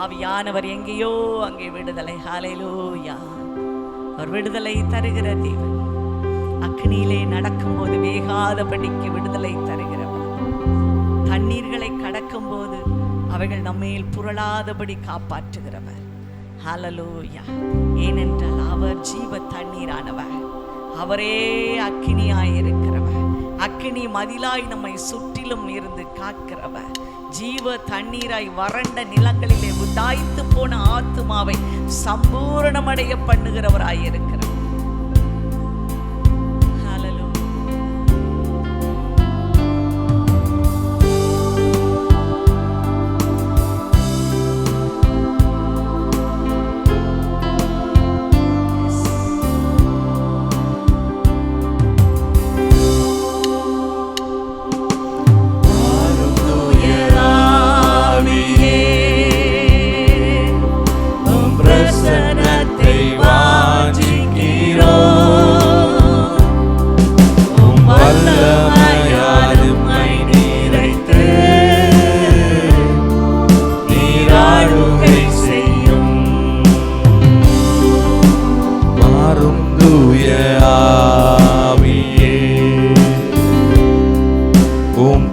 ஆவியானவர் எங்கேயோ அங்கே விடுதலை. ஹல்லேலூயா. அவர் விடுதலை தருகிற தேவன். அக்னியிலே நடக்கும்போது வேகாதபடிக்கு விடுதலை தருகிறவர். தண்ணீர்களை கடக்கும் போது அவைகள் நம்மேல் புரளாதபடி காப்பாற்றுகிறவர். ஹல்லேலூயா. ஏனென்றால் அவர் ஜீவ தண்ணீரானவர். அவரே அக்கினியாயிருக்கிறவர். அக்கினி மதிலாய் நம்மை சுற்றிலும் இருந்து காக்கிறவர். ஜீவ தண்ணீராய் வறண்ட நிலங்களிலே உதாய்த்து போன ஆத்துமாவை சம்பூரணமடைய பண்ணுகிறவராயிருக்கிறார்.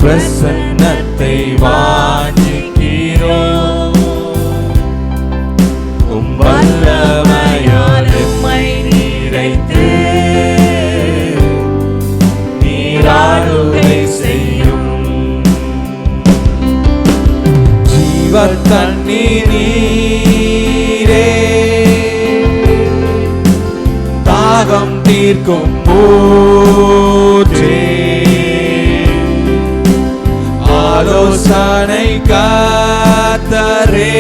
பிரசன்னத்தை வாஞ்சிக்கிறோம். உம் வல்லமையால் எம்மை நிறைத்து நீராளுகை செய்யும். ஜீவ தண்ணீர் நீரே, தாகம் தீர்க்கும் ஊற்றே, ஆலோசனை கர்த்தரே,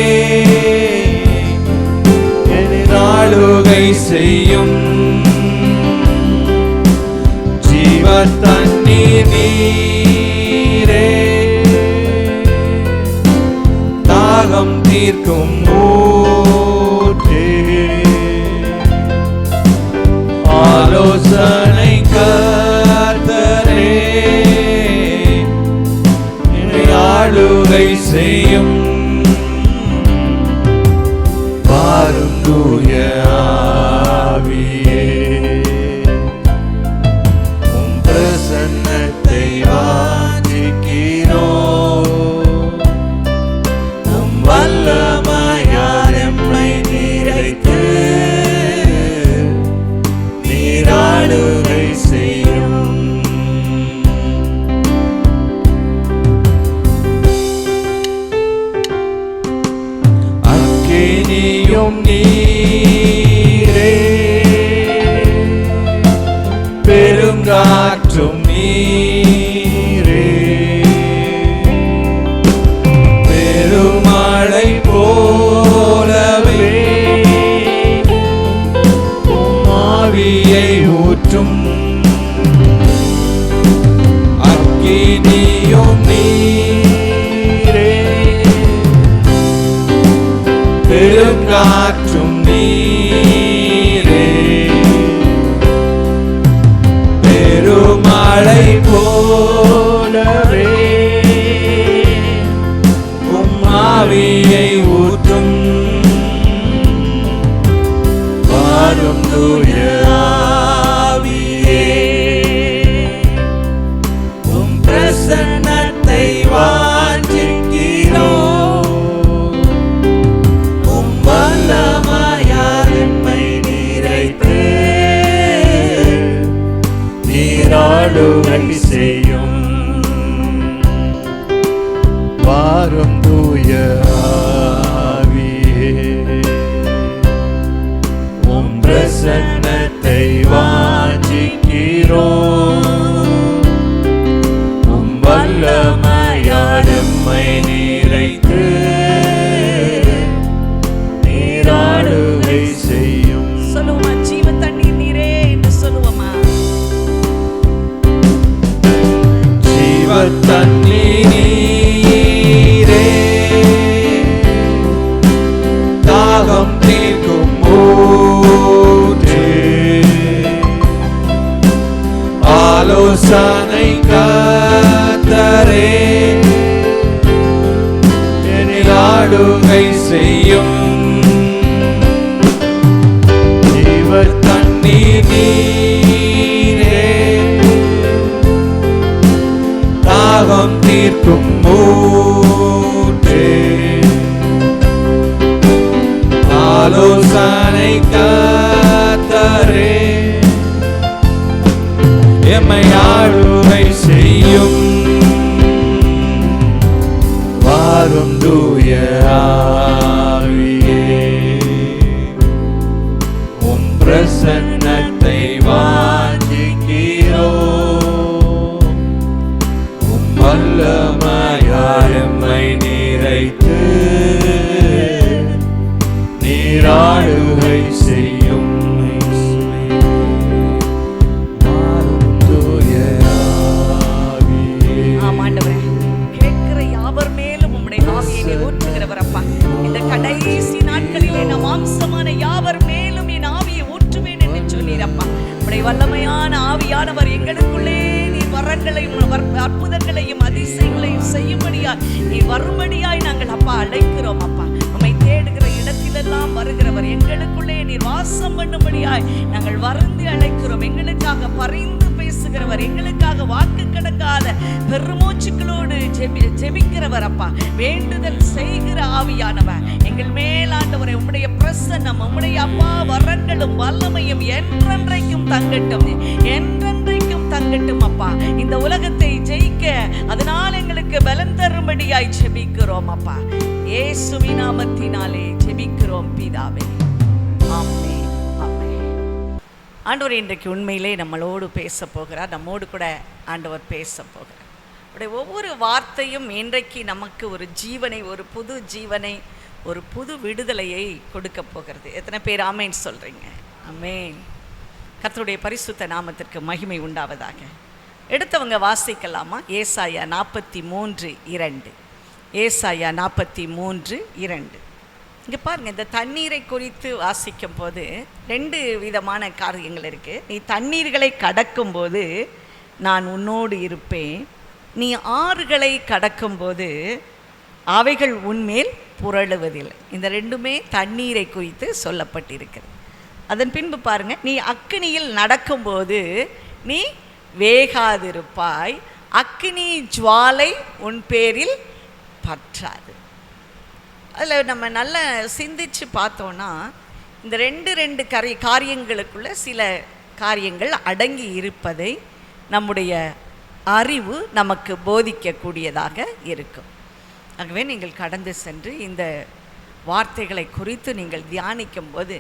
ஆளுகை செய்யும். ஜீவ தண்ணீர் நீரே, தாகம் தீர்க்கும் ஊற்றே, ஆலோசனை கர்த்தரே, ஆளுகை செய்யும். வாரும் தூய ஆவியே, உம் பிரசன்னத்தை வாஞ்சிக்கிறோம். உம் வல்லமையால் எம்மை நிறைத்து நீராளுகை செய்யும். அக்கினியும் நீரே, பெருங்காற்றும் நீரே, பெருமழை போலவே ஆவியை ஊற்றும். அக்கினியும் நீரே, பெருங்காற்றும் நீரே, பெருமழை போலவே உம் ஆவியை ஊற்றும். வாரும் தூய ஆவியே, உம் பிரசன்னத்தை வாஞ்சிக்கிறோம். உம் வல்லமையால் எம்மை நிறைத்து நீராளுகை செய்யும். வாரும் தூய ஆவியே, உம் பிரசன்னத்தை வாஞ்சிக்கிறோம். உம் வல்லமையால் எம்மை நிறைத்து நீராளுகை செய்யும். சொல்லுவோமா? ஜீவ தண்ணீர் நீரே என்று சொல்லுவோமா? ஜீவ தண்ணீர் நீரே, தாகம் தீர்க்கும் ஊற்றே, ஆலோசனை கர்த்தரே, ஆளுகை செய்யும். பிரசன்னத்தை வாஞ்சிக்கிறோ. வல்லமையாய் எம்மை நிறைத்து நீராளுகை செய்யும் கேட்கிற யாவர் மேலும் உம்முடைய ஆவியை ஊற்றுகிறவர் அப்பா. இந்த கடைசி நாட்களிலே நான் மாம்சமான யாவர் மேலும் என் ஆவியை ஊற்றுவேன் என்று சொன்னீரப்பா. உம்முடைய வல்லமையான ஆவியானவர் எங்களுக்குள்ளே நீ வரங்களையும் அற்புதங்களையும் அதிசயங்களையும் செய்யும்படியாய் நீ வரும்படியாய் நாங்கள் அப்பா அழைக்கிறோம் அப்பா. உம்மை தேடுகிற இடத்திலெல்லாம் வருகிறவர் எங்களுக்குள்ளே நீர் வாசம் பண்ணும்படியாய் நாங்கள் வருந்தி அழைக்கிறோம். எங்களுக்காக பரிந்து பேசுகிறவர், எங்களுக்காக வாக்கு கடக்காத பெருமூச்சுக்களோடு ஜெபிக்கிறவர் அப்பா. வேண்டுதல் செய்கிற ஆவியானவர் எங்கள் மேலாண்டவரை உம்முடைய பிரசன்னம் உம்முடைய அப்பா வரங்களும் வல்லமையும் என்றென்றைக்கும் தங்கட்டும், என்றென்றைக்கும் தங்கட்டும் அப்பா. இந்த உலகத்தை ஜெயிக்க அதனால் எங்களுக்கு பலன் தரும்படியாய் ஜெபிக்கிறோம் அப்பா. இயேசுவின் நாமத்தினாலே ஜெபிக்கிறோம் பிதாவே, ஆமென், ஆமென். ஆண்டவர் இன்றைக்கு உண்மையிலே நம்மளோடு பேச போகிறார். நம்மோடு கூட ஆண்டவர் பேச போகிறார். அவருடைய ஒவ்வொரு வார்த்தையும் இன்றைக்கு நமக்கு ஒரு ஜீவனை, ஒரு புது ஜீவனை, ஒரு புது விடுதலையை கொடுக்க போகிறது. எத்தனை பேர் ஆமேன் சொல்கிறீங்க? ஆமேன். கர்த்தருடைய பரிசுத்த நாமத்திற்கு மகிமை உண்டாவதாக. எடுத்தவங்க வாசிக்கலாமா? ஏசாயா 43:2. ஏசாயா 43:2. இங்கே பாருங்கள், இந்த தண்ணீரை குறித்து வாசிக்கும் போது 2 விதமான காரியங்கள் இருக்குது. நீ தண்ணீர்களை கடக்கும்போது நான் உன்னோடு இருப்பேன், நீ ஆறுகளை கடக்கும்போது அவைகள் உன்மேல் புரளுவதில்லை. இந்த 2மே தண்ணீரை குறித்து சொல்லப்பட்டிருக்கிறது. அதன் பின்பு பாருங்கள், நீ அக்கினியில் நடக்கும்போது நீ வேகாதிருப்பாய், அக்கினி ஜுவாலை உன் பேரில் பற்றாது. அதில் நம்ம நல்லா சிந்திச்சு பார்த்தோன்னா இந்த 2 காரியங்களுக்குள்ள சில காரியங்கள் அடங்கி இருப்பதை நம்முடைய அறிவு நமக்கு போதிக்கக்கூடியதாக இருக்கும். ஆகவே நீங்கள் கடந்து சென்று இந்த வார்த்தைகளை குறித்து நீங்கள் தியானிக்கும் போது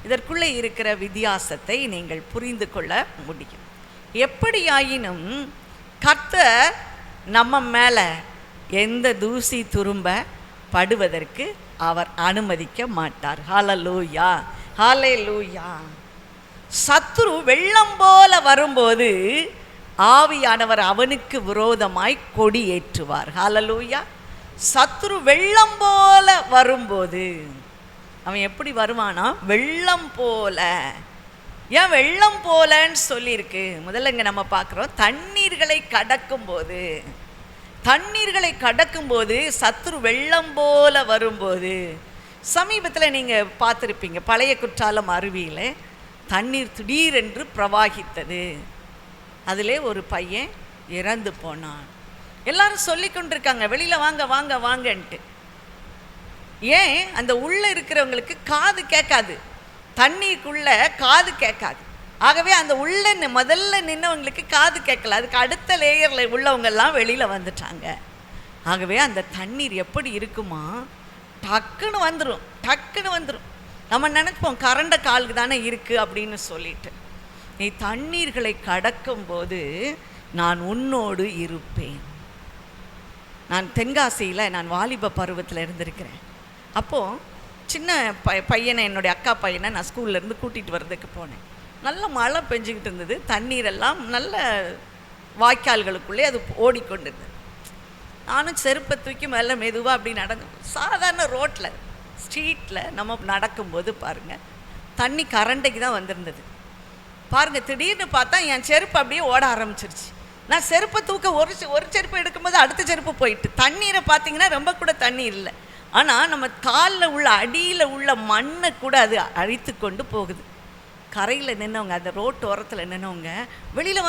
இதற்குள்ளே இருக்கிற வித்தியாசத்தை நீங்கள் புரிந்து கொள்ள முடியும். எப்படியாயினும் கர்த்தர் நம்ம மேலே எந்த தூசி துரும்ப படுவதற்கு அவர் அனுமதிக்க மாட்டார். ஹல்லேலூயா, ஹல்லேலூயா. சத்துரு வெள்ளம் போல வரும்போது ஆவியானவர் அவனுக்கு விரோதமாய் கொடி ஏற்றுவார். ஹல்லேலூயா. சத்துரு வெள்ளம் போல வரும்போது அவன் எப்படி வருவானா? வெள்ளம் போல. ஏன் வெள்ளம் போலன்னு சொல்லியிருக்கு? முதல்ல இங்கே நம்ம பார்க்குறோம், தண்ணீர்களை கடக்கும்போது சத்துரு வெள்ளம் போல வரும்போது. சமீபத்தில் நீங்கள் பார்த்துருப்பீங்க, பழைய குற்றாலம் அருவியில் தண்ணீர் திடீரென்று பிரவாகித்தது. அதிலே ஒரு பையன் இறந்து போனான். எல்லாரும் சொல்லி கொண்டிருக்காங்க, வெளியில் வாங்க வாங்க வாங்கன்ட்டு. ஏன்? அந்த உள்ளே இருக்கிறவங்களுக்கு காது கேட்காது, தண்ணிக்குள்ளே காது கேட்காது. ஆகவே அந்த உள்ள முதல்ல நின்னவங்களுக்கு காது கேட்கல, அதுக்கு அடுத்த லேயரில் உள்ளவங்கெல்லாம் வெளியில் வந்துட்டாங்க. ஆகவே அந்த தண்ணீர் எப்படி இருக்குமா? டக்குன்னு வந்துடும். நம்ம நினைப்போம் கரண்ட காலுக்கு தானே இருக்குது அப்படின்னு சொல்லிட்டு. நீ தண்ணீர்களை கடக்கும்போது நான் உன்னோடு இருப்பேன். நான் தென்காசியில் நான் வாலிப பருவத்தில் இருந்திருக்கிறேன். அப்போது சின்ன பையனை, என்னுடைய அக்கா பையனை நான் ஸ்கூல்லேருந்து கூட்டிகிட்டு வர்றதுக்கு போனேன். நல்ல மழை பெஞ்சிக்கிட்டு இருந்தது. தண்ணீரெல்லாம் நல்ல வாய்க்கால்களுக்குள்ளே அது ஓடிக்கொண்டிருந்தது. நானும் செருப்பை தூக்கி மேலே மெதுவாக அப்படி நடந்து, சாதாரண ரோட்டில் ஸ்ட்ரீட்டில் நம்ம நடக்கும்போது பாருங்கள், தண்ணி கரண்டைக்கு தான் வந்திருந்தது. பாருங்கள், திடீர்னு பார்த்தா என் செருப்பு அப்படியே ஓட ஆரம்பிச்சிருச்சு. நான் செருப்பை தூக்க ஒரு செருப்பு எடுக்கும்போது அடுத்த செருப்பு போயிட்டு. தண்ணீரை பார்த்தீங்கன்னா ரொம்ப கூட தண்ணி இல்லை, ஆனால் நம்ம காலில் உள்ள அடியில் உள்ள மண்ணை கூட அது அழித்து கொண்டு போகுது. கரையில் நின்னவங்க, அந்த ரோட்டு ஓரத்தில் நின்னவங்க, வெளியில்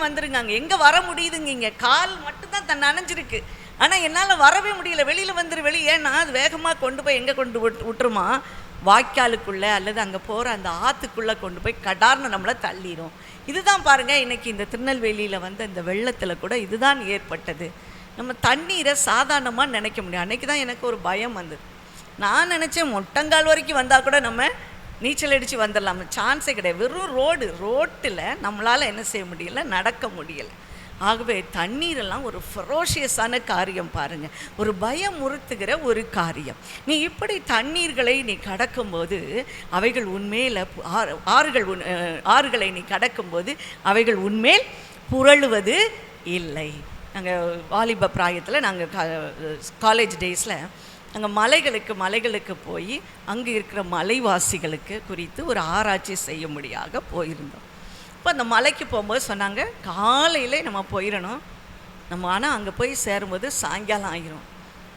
வந்துருங்க, அங்கே எங்கே வர முடியுதுங்க, இங்கே கால் மட்டும்தான் நனைஞ்சிருக்கு, ஆனால் என்னால் வரவே முடியல, வெளியில் ஏன்னா அது வேகமாக கொண்டு போய் எங்கே கொண்டு விட்டுருமா? வாய்க்காலுக்குள்ளே அல்லது அங்கே போகிற அந்த ஆற்றுக்குள்ளே கொண்டு போய் கடார்னு நம்மளை தள்ளிடும். இதுதான் பாருங்கள், இன்றைக்கி இந்த திருநெல்வேலியில் இந்த வெள்ளத்தில் கூட இதுதான் ஏற்பட்டது. நம்ம தண்ணீரை சாதாரணமாக நினைக்க முடியும். அன்றைக்கி தான் எனக்கு ஒரு பயம் வந்தது. நான் நினச்சேன் முட்டங்கால் வரைக்கும் வந்தால் கூட நம்ம நீச்சல் அடித்து வந்துடலாம், சான்ஸே கிடையாது. வெறும் ரோட்டில் நம்மளால் என்ன செய்ய முடியல, நடக்க முடியலை. ஆகவே தண்ணீரெல்லாம் ஒரு ஃபெரோஷியஸான காரியம் பாருங்கள், ஒரு பயமுறுத்துகிற ஒரு காரியம். நீ இப்படி தண்ணீர்களை நீ கடக்கும்போது அவைகள் உன்மேல் ஆறுகளை நீ கடக்கும்போது அவைகள் உன்மேல் புரளுவது இல்லை. நாங்கள் வாலிப பிராயத்தில் நாங்கள் காலேஜ் டேஸில் நாங்கள் மலைகளுக்கு போய் அங்கே இருக்கிற மலைவாசிகளுக்கு குறித்து ஒரு ஆராய்ச்சி செய்ய முடியாத போயிருந்தோம். இப்போ அந்த மலைக்கு போகும்போது சொன்னாங்க, காலையில் நம்ம போயிடணும், நம்ம ஆனால் அங்கே போய் சேரும்போது சாயங்காலம் ஆகிரும்.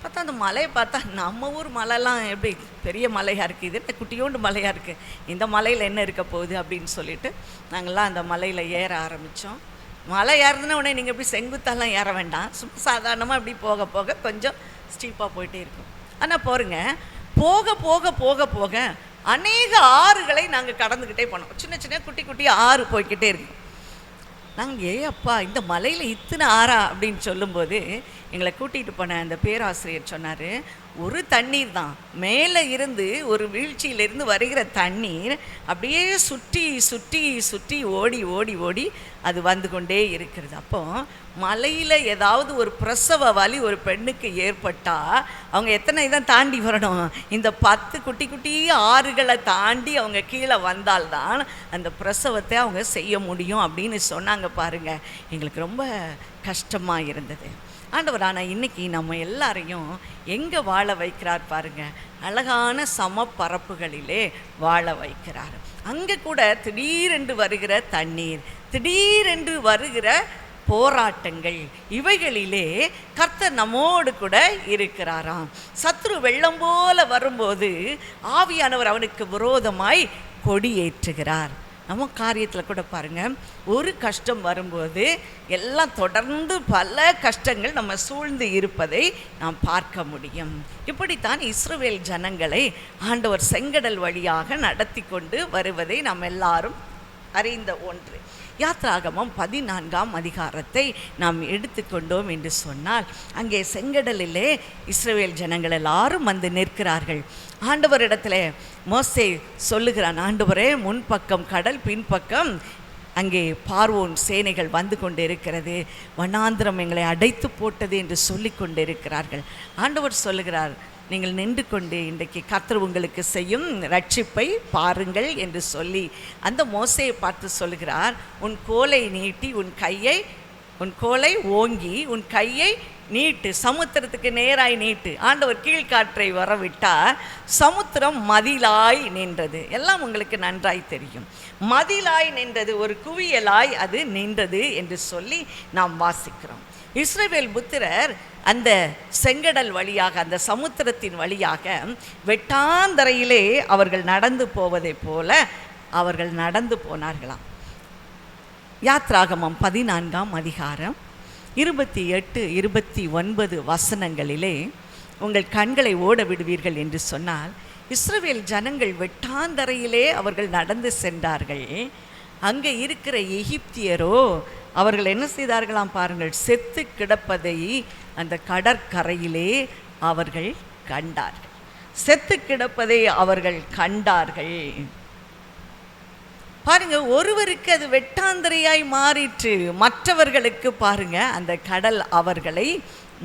பார்த்தா அந்த மலையை பார்த்தா நம்ம ஊர் மலைலாம் எப்படி பெரிய மலையாக இருக்குது, இது குட்டியோண்டு மலையாக இருக்குது, இந்த மலையில் என்ன இருக்க போகுது அப்படின்னு சொல்லிட்டு நாங்கள்லாம் அந்த மலையில் ஏற ஆரம்பித்தோம். மலை ஏறுதுன்னா உடனே நீங்கள் எப்படி செங்குத்தாலாம் ஏற வேண்டாம், சும்மா சாதாரணமாக இப்படி போக போக கொஞ்சம் ஸ்டீப்பாக போயிட்டே இருக்கும். ஆனால் பாருங்க, போக போக போக போக அநேக ஆறுகளை நாங்கள் கடந்துக்கிட்டே போனோம். சின்ன சின்ன குட்டி குட்டி ஆறு போய்கிட்டே இருக்கும். நாங்கள் அப்பா இந்த மலையில் இத்தனை ஆறா அப்படின்னு சொல்லும்போது எங்களை கூட்டிகிட்டு போன அந்த பேராசிரியர் சொன்னார், ஒரு தண்ணீர் தான், மேலே இருந்து ஒரு வீழ்ச்சியிலிருந்து வருகிற தண்ணீர் அப்படியே சுற்றி சுற்றி சுற்றி ஓடி ஓடி ஓடி அது வந்து கொண்டே இருக்கிறது. அப்போ மலையில் ஏதாவது ஒரு பிரசவ வலி ஒரு பெண்ணுக்கு ஏற்பட்டால் அவங்க எத்தனை இதை தாண்டி வரணும், இந்த 10 குட்டி குட்டி ஆறுகளை தாண்டி அவங்க கீழே வந்தால்தான் அந்த பிரசவத்தை அவங்க செய்ய முடியும் அப்படின்னு சொன்னாங்க. பாருங்கள், எங்களுக்கு ரொம்ப கஷ்டமாக இருந்தது. ஆண்டவர் ஆனால் இன்றைக்கி நம்ம எல்லாரையும் எங்கே வாழ வைக்கிறார் பாருங்கள், அழகான சமப்பரப்புகளிலே வாழ வைக்கிறார். அங்கே கூட திடீரென்று வருகிற தண்ணீர், திடீரென்று வருகிற போராட்டங்கள், இவைகளிலே கர்த்தர் நம்மோடு கூட இருக்கிறாராம். சத்ரு வெள்ளம் போல வரும்போது ஆவியானவர் அவனுக்கு விரோதமாய் கொடியேற்றுகிறார். நம்ம காரியத்தில் கூட பாருங்கள், ஒரு கஷ்டம் வரும்போது எல்லாம் தொடர்ந்து பல கஷ்டங்கள் நம்ம சூழ்ந்து இருப்பதை நாம் பார்க்க முடியும். இப்படித்தான் இஸ்ரவேல் ஜனங்களை ஆண்டவர் செங்கடல் வழியாக நடத்தி கொண்டு வருவதை நாம் எல்லாரும் அறிந்த ஒன்று. யாத்ராகமம் 14ஆம் அதிகாரத்தை நாம் எடுத்துக்கொண்டோம் என்று சொன்னால், அங்கே செங்கடலிலே இஸ்ரவேல் ஜனங்கள் எல்லாரும் வந்து நிற்கிறார்கள். ஆண்டவரிடத்தில் மோசே சொல்லுகிறான், ஆண்டவரே, முன்பக்கம் கடல், பின்பக்கம் அங்கே பார்வோன் சேனைகள் வந்து கொண்டு இருக்கிறது, வனாந்திரம் எங்களை அடைத்து போட்டது என்று சொல்லி கொண்டு இருக்கிறார்கள். ஆண்டவர் சொல்லுகிறார், நீங்கள் நின்று கொண்டு இன்றைக்கு கர்த்தர் உங்களுக்கு செய்யும் ரட்சிப்பை பாருங்கள் என்று சொல்லி அந்த மோசையை பார்த்து சொல்கிறார், உன் கோலை நீட்டி உன் கோலை ஓங்கி உன் கையை நீட்டு, சமுத்திரத்துக்கு நேராய் நீட்டு. ஆண்டவர் கீழ்காற்றை வரவிட்டால் சமுத்திரம் மதிலாய் நின்றது. எல்லாம் உங்களுக்கு நன்றாய் தெரியும். மதிலாய் நின்றது, ஒரு குவியலாய் அது நின்றது என்று சொல்லி நாம் வாசிக்கிறோம். இஸ்ரவேல் புத்திரர் அந்த செங்கடல் வழியாக, அந்த சமுத்திரத்தின் வழியாக வெட்டாந்தரையிலே அவர்கள் நடந்து போவதை போல அவர்கள் நடந்து போனார்களாம். யாத்ராகமம் 14ஆம் அதிகாரம் 28, 29 வசனங்களிலே உங்கள் கண்களை ஓட விடுவீர்கள் என்று சொன்னால், இஸ்ரவேல் ஜனங்கள் வெட்டாந்தரையிலே அவர்கள் நடந்து சென்றார்கள். அங்கே இருக்கிற எகிப்தியரோ அவர்கள் என்ன செய்தார்களாம் பாருங்கள், செத்து கிடப்பதை அந்த கடற்கரையிலே அவர்கள் கண்டார்கள். செத்து கிடப்பதை அவர்கள் கண்டார்கள். பாருங்க, ஒருவருக்கு அது வெட்டாந்தரையாய் மாறிற்று, மற்றவர்களுக்கு பாருங்க அந்த கடல் அவர்களை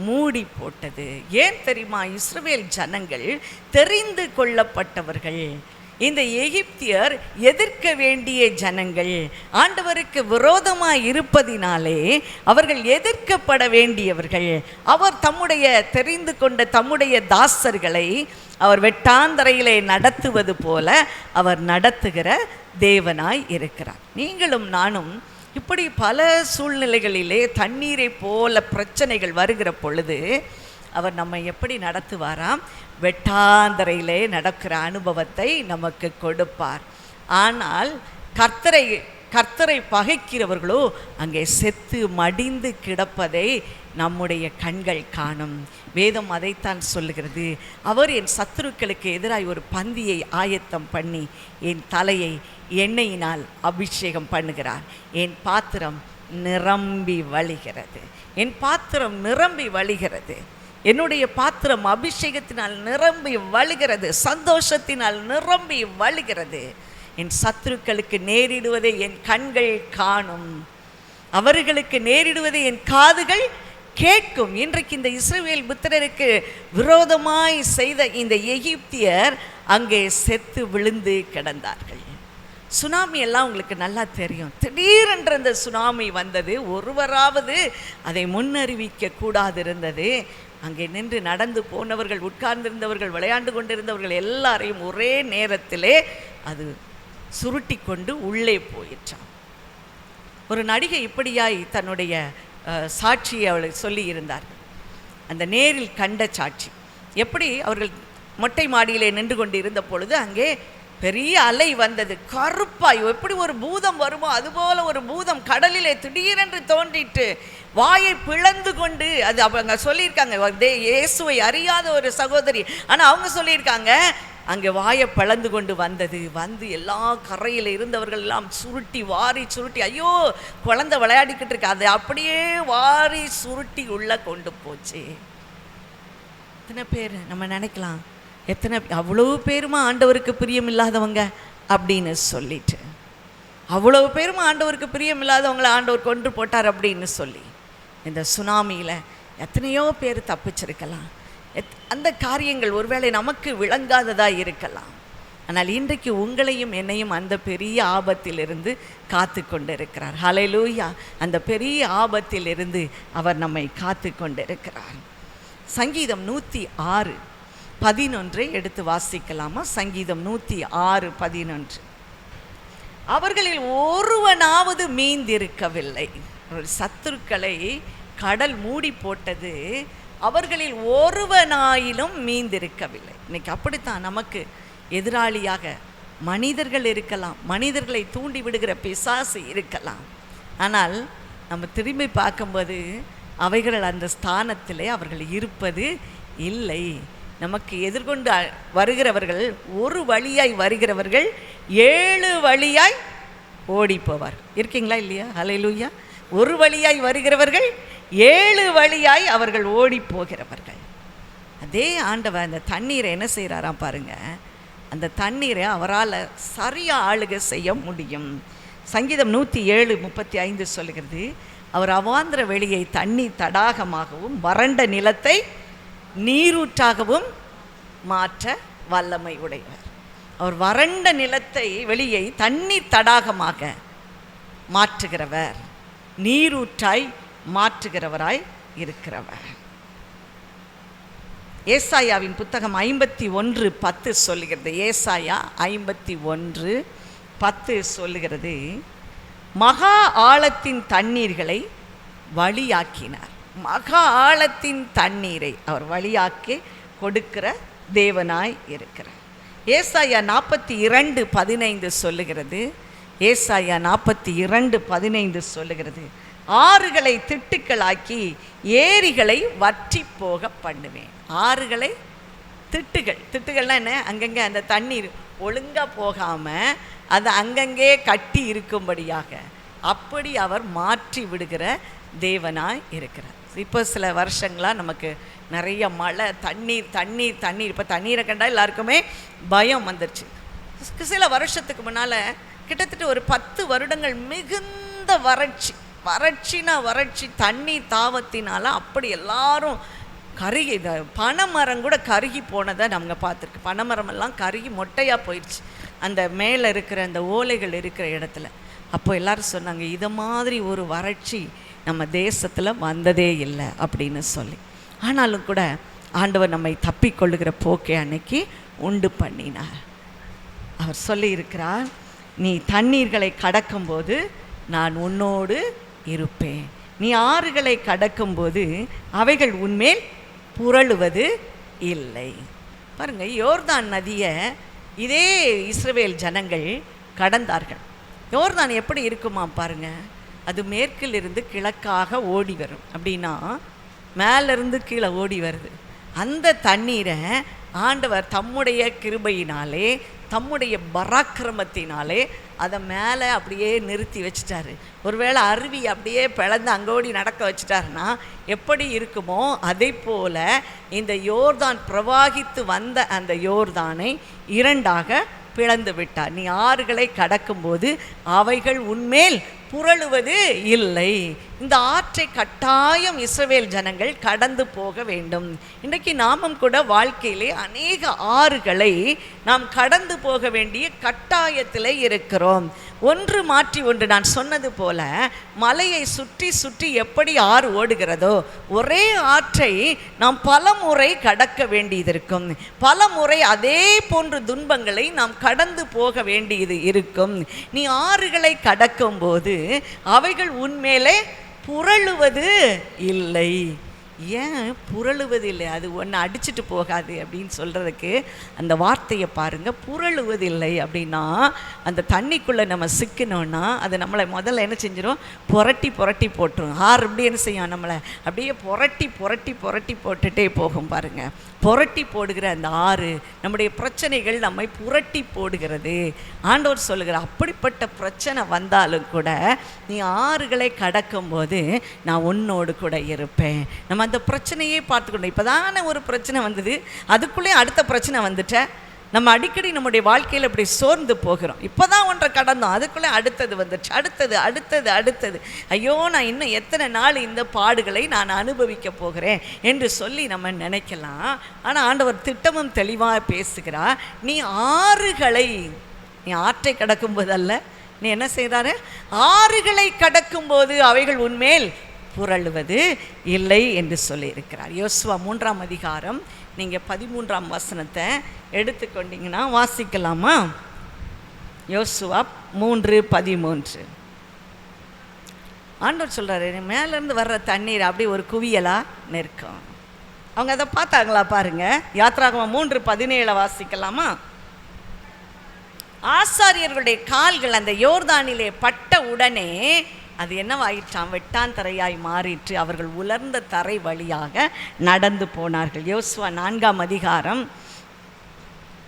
மூடி போட்டது. ஏன் தெரியுமா? இஸ்ரவேல் ஜனங்கள் தெரிந்து கொள்ளப்பட்டவர்கள். இந்த எகிப்தியர் எதிர்க்க வேண்டிய ஜனங்கள், ஆண்டவருக்கு விரோதமாய் இருப்பதினாலே அவர்கள் எதிர்க்கப்பட வேண்டியவர்கள். அவர் தம்முடைய தெரிந்து கொண்ட தம்முடைய தாசர்களை அவர் வெட்டாந்தரையிலே நடத்துவது போல அவர் நடத்துகிற தேவனாய் இருக்கிறார். நீங்களும் நானும் இப்படி பல சூழ்நிலைகளிலே தண்ணீரை போல பிரச்சனைகள் வருகிற பொழுது அவர் நம்மை எப்படி நடத்துவாராம்? வெட்டாந்தரையிலே நடக்கிற அனுபவத்தை நமக்கு கொடுப்பார். ஆனால் கர்த்தரை பகைக்கிறவர்களோ அங்கே செத்து மடிந்து கிடப்பதை நம்முடைய கண்கள் காணும். வேதம் அதைத்தான் சொல்லுகிறது. அவர் என் சத்துருக்களுக்கு எதிராய் ஒரு பந்தியை ஆயத்தம் பண்ணி என் தலையை எண்ணெயினால் அபிஷேகம் பண்ணுகிறார். என் பாத்திரம் நிரம்பி வழிகிறது. என் பாத்திரம் நிரம்பி வழிகிறது. என்னுடைய பாத்திரம் அபிஷேகத்தினால் நிரம்பி வழிகிறது, சந்தோஷத்தினால் நிரம்பி வழிகிறது. என் சத்துருக்களுக்கு நேரிடுவதை என் கண்கள் காணும், அவர்களுக்கு நேரிடுவதை என் காதுகள் கேட்கும். இன்றைக்கு இந்த இஸ்ரவேல் புத்திரருக்கு விரோதமாய் செய்த இந்த எகிப்தியர் அங்கே செத்து விழுந்து கிடந்தார்கள். சுனாமி எல்லாம் உங்களுக்கு நல்லா தெரியும். திடீரென்ற அந்த சுனாமி வந்தது, ஒருவராவது அதை முன்னறிவிக்க கூடாது இருந்தது. அங்கே நின்று நடந்து போனவர்கள், உட்கார்ந்திருந்தவர்கள், விளையாண்டு கொண்டிருந்தவர்கள் எல்லாரையும் ஒரே நேரத்திலே அது சுருட்டி கொண்டு உள்ளே போயிற்றான். ஒரு நடிகை இப்படியாய் தன்னுடைய சாட்சியை அவளை சொல்லி இருந்தார்கள். அந்த நேரில் கண்ட சாட்சி. எப்படி அவர்கள் மொட்டை மாடியிலே நின்று கொண்டு இருந்த பொழுது அங்கே பெரிய அலை வந்தது, கருப்பாய், எப்படி ஒரு பூதம் வருமோ அதுபோல ஒரு பூதம் கடலிலே திடீரென்று தோன்றிட்டு வாயை பிளந்து கொண்டு, அது அவங்க சொல்லியிருக்காங்க, இயேசுவை அறியாத ஒரு சகோதரி, ஆனால் அவங்க சொல்லியிருக்காங்க அங்கே வாயை பிளந்து கொண்டு வந்தது. வந்து எல்லா கரையில் இருந்தவர்கள் எல்லாம் சுருட்டி வாரி சுருட்டி, ஐயோ குழந்தை விளையாடிக்கிட்டு இருக்கு, அதை அப்படியே வாரி சுருட்டி உள்ளே கொண்டு போச்சு. எத்தனை பேர் நம்ம நினைக்கலாம், எத்தனை அவ்வளவு பேருமா ஆண்டவருக்கு பிரியம் இல்லாதவங்க அப்படின்னு சொல்லிட்டு, அவ்வளவு பேருமா ஆண்டவருக்கு பிரியம் இல்லாதவங்களை ஆண்டவர் கொண்டு போட்டார் அப்படின்னு சொல்லி, இந்த சுனாமியில் எத்தனையோ பேர் தப்பிச்சிருக்கலாம். அந்த காரியங்கள் ஒருவேளை நமக்கு விளங்காததாக இருக்கலாம். ஆனால் இன்றைக்கு உங்களையும் என்னையும் அந்த பெரிய ஆபத்திலிருந்து காத்து கொண்டு இருக்கிறார். ஹல்லேலூயா! அந்த பெரிய ஆபத்திலிருந்து அவர் நம்மை காத்து கொண்டு இருக்கிறார். சங்கீதம் 106:11 எடுத்து வாசிக்கலாமா? சங்கீதம் 106:11. அவர்களில் ஒருவனாவது மீந்திருக்கவில்லை. சத்துருக்களை கடல் மூடி போட்டது, அவர்களில் ஒருவனாயிலும் மீந்திருக்கவில்லை. இன்னைக்கு அப்படித்தான் நமக்கு எதிராளியாக மனிதர்கள் இருக்கலாம், மனிதர்களை தூண்டி விடுகிற பிசாசு இருக்கலாம். ஆனால் நம்ம திரும்பி பார்க்கும்போது அவைகள் அந்த ஸ்தானத்திலே அவர்கள் இருப்பது இல்லை. நமக்கு எதிர்கொண்டு வருகிறவர்கள் ஒரு வழியாய் வருகிறவர்கள் 7 வழியாய் ஓடி போவார். இருக்கீங்களா இல்லையா? ஹல்லேலூயா! ஒரு வழியாய் வருகிறவர்கள் 7 வழியாய் அவர்கள் ஓடி போகிறவர்கள். அதே ஆண்டவர் அந்த தண்ணீரை என்ன செய்கிறாராம் பாருங்க, அந்த தண்ணீரை அவரால் சரியாக ஆளுகை செய்ய முடியும். சங்கீதம் 107:35 சொல்லுகிறது, அவர் அவாந்திர வெளியை தண்ணீர் தடாகமாகவும் வறண்ட நிலத்தை நீரூற்றாகவும் மாற்ற வல்லமை உடையவர். அவர் வறண்ட நிலத்தை வெளியை தண்ணீர் தடாகமாக மாற்றுகிறவர், நீரூற்றாய் மாற்றுகிறவராய் இருக்கிறவர். ஏசாயாவின் புத்தகம் 51:10 சொல்லுகிறது. ஏசாயா 51:10 சொல்லுகிறது, மகா ஆழத்தின் தண்ணீர்களை வழியாக்கினார். மகா ஆழத்தின் தண்ணீரை அவர் வழியாக்கி கொடுக்கிற தேவனாய் இருக்கிறார். ஏசாயா 42:15 சொல்லுகிறது. ஏசாயா 42:15 சொல்லுகிறது, ஆறுகளை திட்டுக்களாக்கி ஏரிகளை வற்றி போக பண்ணுவேன். ஆறுகளை திட்டுகள்னால் என்ன? அங்கங்கே அந்த தண்ணீர் ஒழுங்காக போகாமல் அது அங்கங்கே கட்டி இருக்கும்படியாக அப்படி அவர் மாற்றி விடுகிற தேவனாய் இருக்கிறார். இப்போ சில வருஷங்களாக நமக்கு நிறைய மழை, தண்ணீர். இப்போ தண்ணீரை கண்டால் எல்லாருக்குமே பயம் வந்துருச்சு. சில வருஷத்துக்கு முன்னால் கிட்டத்தட்ட ஒரு 10 வருடங்கள் மிகுந்த வறட்சி தண்ணீர் தாவத்தினால அப்படி எல்லாரும் கருகி, பனைமரம் கூட கருகி போனதை நாங்கள் பார்த்துருக்கு. பனைமரமெல்லாம் கருகி மொட்டையாக போயிடுச்சு அந்த மேலே இருக்கிற அந்த ஓலைகள் இருக்கிற இடத்துல. அப்போ எல்லோரும் சொன்னாங்க, இதை மாதிரி ஒரு வறட்சி நம்ம தேசத்தில் வந்ததே இல்லை அப்படின்னு சொல்லி. ஆனாலும் கூட ஆண்டவர் நம்மை தப்பிக்கொள்ளுகிற போக்கை அன்னைக்கு உண்டு பண்ணினார். அவர் சொல்லியிருக்கிறார், நீ தண்ணீர்களை கடக்கும்போது நான் உன்னோடு இருப்பேன், நீ ஆறுகளை கடக்கும்போது அவைகள் உன்மேல் புரளுவது இல்லை. பாருங்கள், யோர்தான் நதியை இதே இஸ்ரவேல் ஜனங்கள் கடந்தார்கள். யோர்தான் எப்படி இருக்குமா பாருங்கள், அது மேற்கிலிருந்து கிழக்காக ஓடி வரும். அப்படின்னா மேலேருந்து கீழே ஓடி வருது. அந்த தண்ணீரை ஆண்டவர் தம்முடைய கிருபையினாலே தம்முடைய பராக்கிரமத்தினாலே அதை மேலே அப்படியே நிறுத்தி வச்சுட்டாரு. ஒருவேளை அருவி அப்படியே பிளந்து அங்கோடி நடக்க வச்சுட்டாருன்னா எப்படி இருக்குமோ அதை போல் இந்த யோர்தான் பிரவாகித்து வந்த அந்த யோர்தானை இரண்டாக பிளந்து விட்டார். நீ ஆறுகளை கடக்கும்போது அவைகள் உன்மேல் புரளுவது இல்லை. இந்த ஆற்றை கட்டாயம் இஸ்ரவேல் ஜனங்கள் கடந்து போக வேண்டும். இன்றைக்கு நாமும் கூட வாழ்க்கையிலே அநேக ஆறுகளை நாம் கடந்து போக வேண்டிய கட்டாயத்திலே இருக்கிறோம். ஒன்று மாற்றி ஒன்று. நான் சொன்னது போல மலையை சுற்றி சுற்றி எப்படி ஆறு ஓடுகிறதோ ஒரே ஆற்றை நாம் பல முறை கடக்க வேண்டியது இருக்கும். பல முறை அதே போன்ற துன்பங்களை நாம் கடந்து போக வேண்டியது இருக்கும். நீ ஆறுகளை கடக்கும் போது அவைகள் உன்மேலே புரளுவது இல்லை. ஏன் புரளுவதில்லை? அது ஒன்று அடிச்சுட்டு போகாது அப்படின்னு சொல்கிறதுக்கு அந்த வார்த்தையை பாருங்கள். புரளுவதில்லை அப்படின்னா அந்த தண்ணிக்குள்ளே நம்ம சிக்கணும்னா அது நம்மளை முதல்ல என்ன செஞ்சிடும்? புரட்டி புரட்டி போட்டுரும். ஆறு அப்படி என்ன செய்யும்? நம்மளை அப்படியே புரட்டி புரட்டி புரட்டி போட்டுகிட்டே போகும் பாருங்கள். புரட்டி போடுகிற அந்த ஆறு நம்முடைய பிரச்சனைகள் நம்மை புரட்டி போடுகிறது. ஆண்டவர் சொல்லுகிற அப்படிப்பட்ட பிரச்சனை வந்தாலும் கூட நீ ஆறுகளை கடக்கும்போது நான் உன்னோடு கூட இருப்பேன். நம்ம அந்த பிரச்சனையே பார்த்துக்கணும். இப்போ தானே ஒரு பிரச்சனை வந்தது, அதுக்குள்ளே அடுத்த பிரச்சனை வந்துட்ட. நம்ம அடிக்கடி நம்முடைய வாழ்க்கையில் இப்படி சோர்ந்து போகிறோம். இப்போ தான் ஒன்றை கடந்தோம், அதுக்குள்ளே அடுத்தது வந்துச்சு, அடுத்தது அடுத்தது அடுத்தது. ஐயோ, நான் இன்னும் எத்தனை நாள் இந்த பாடுகளை நான் அனுபவிக்க போகிறேன் என்று சொல்லி நம்ம நினைக்கலாம். ஆனால் ஆண்டவர் திட்டமும் தெளிவாக பேசுகிறார். நீ ஆறுகளை, நீ ஆற்றை கடக்கும்போது அல்ல, நீ என்ன செய்கிறாரு? ஆறுகளை கடக்கும்போது அவைகள் உன்மேல் புரளுவது இல்லை என்று சொல்லியிருக்கிறார். யோசுவா 3ஆம் அதிகாரம் நீங்கள் 13ஆம் வசனத்தை எடுத்துக்கொண்டீங்கன்னா வாசிக்கலாமா? யோசுவா 3:13. ஆண்டவர் சொல்கிறாரு, மேலேருந்து வர்ற தண்ணீர் அப்படி ஒரு குவியலாக நிற்கும். அவங்க அதை பார்த்தாங்களா பாருங்கள். யாத்ராகமம் 3:17 வாசிக்கலாமா? ஆசாரியர்களுடைய கால்கள் அந்த யோர்தானிலே பட்ட உடனே அது என்னவாயிற்றாம்? வெட்டாந்தரையாய் மாறிற்று. அவர்கள் உலர்ந்த தரை வழியாக நடந்து போனார்கள். யோசுவா 4ஆம் அதிகாரம்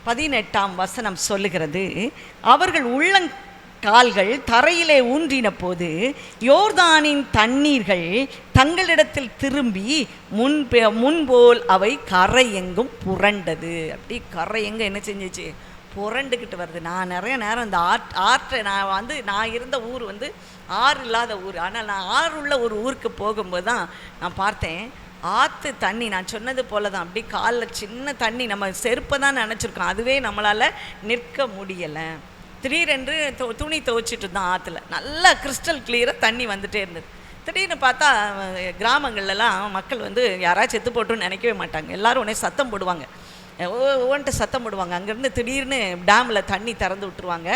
18ஆம் வசனம் சொல்லுகிறது, அவர்கள் உள்ளங்கால்கள் தரையிலே ஊன்றின போது யோர்தானின் தண்ணீர்கள் தங்களிடத்தில் திரும்பி முன்போல் அவை கரை எங்கும் புரண்டது. அப்படி கரை எங்க என்ன செஞ்சிச்சு? புரண்டுக்கிட்டு வருது. நான் நிறைய நேரம் இந்த ஆற்றை நான் இருந்த ஊர் ஆறு இல்லாத ஊர். ஆனால் நான் ஆறு உள்ள ஒரு ஊருக்கு போகும்போது தான் நான் பார்த்தேன், ஆற்று தண்ணி நான் சொன்னது போல தான் அப்படி காலில் சின்ன தண்ணி, நம்ம செருப்பை தான் நினச்சிருக்கோம், அதுவே நம்மளால் நிற்க முடியலை. திடீரென்று துணி துவைச்சிட்டு இருந்தோம் ஆற்றுல, நல்லா கிறிஸ்டல் கிளியராக தண்ணி வந்துகிட்டே இருந்தது. திடீர்னு பார்த்தா கிராமங்கள்லாம் மக்கள் யாராச்சும் செத்து போட்டுன்னு நினைக்கவே மாட்டாங்க. எல்லோரும் உடனே சத்தம் போடுவாங்க, ஓன்ட்டு சத்தம் போடுவாங்க. அங்கேருந்து திடீர்னு டேமில் தண்ணி திறந்து விட்டுருவாங்க.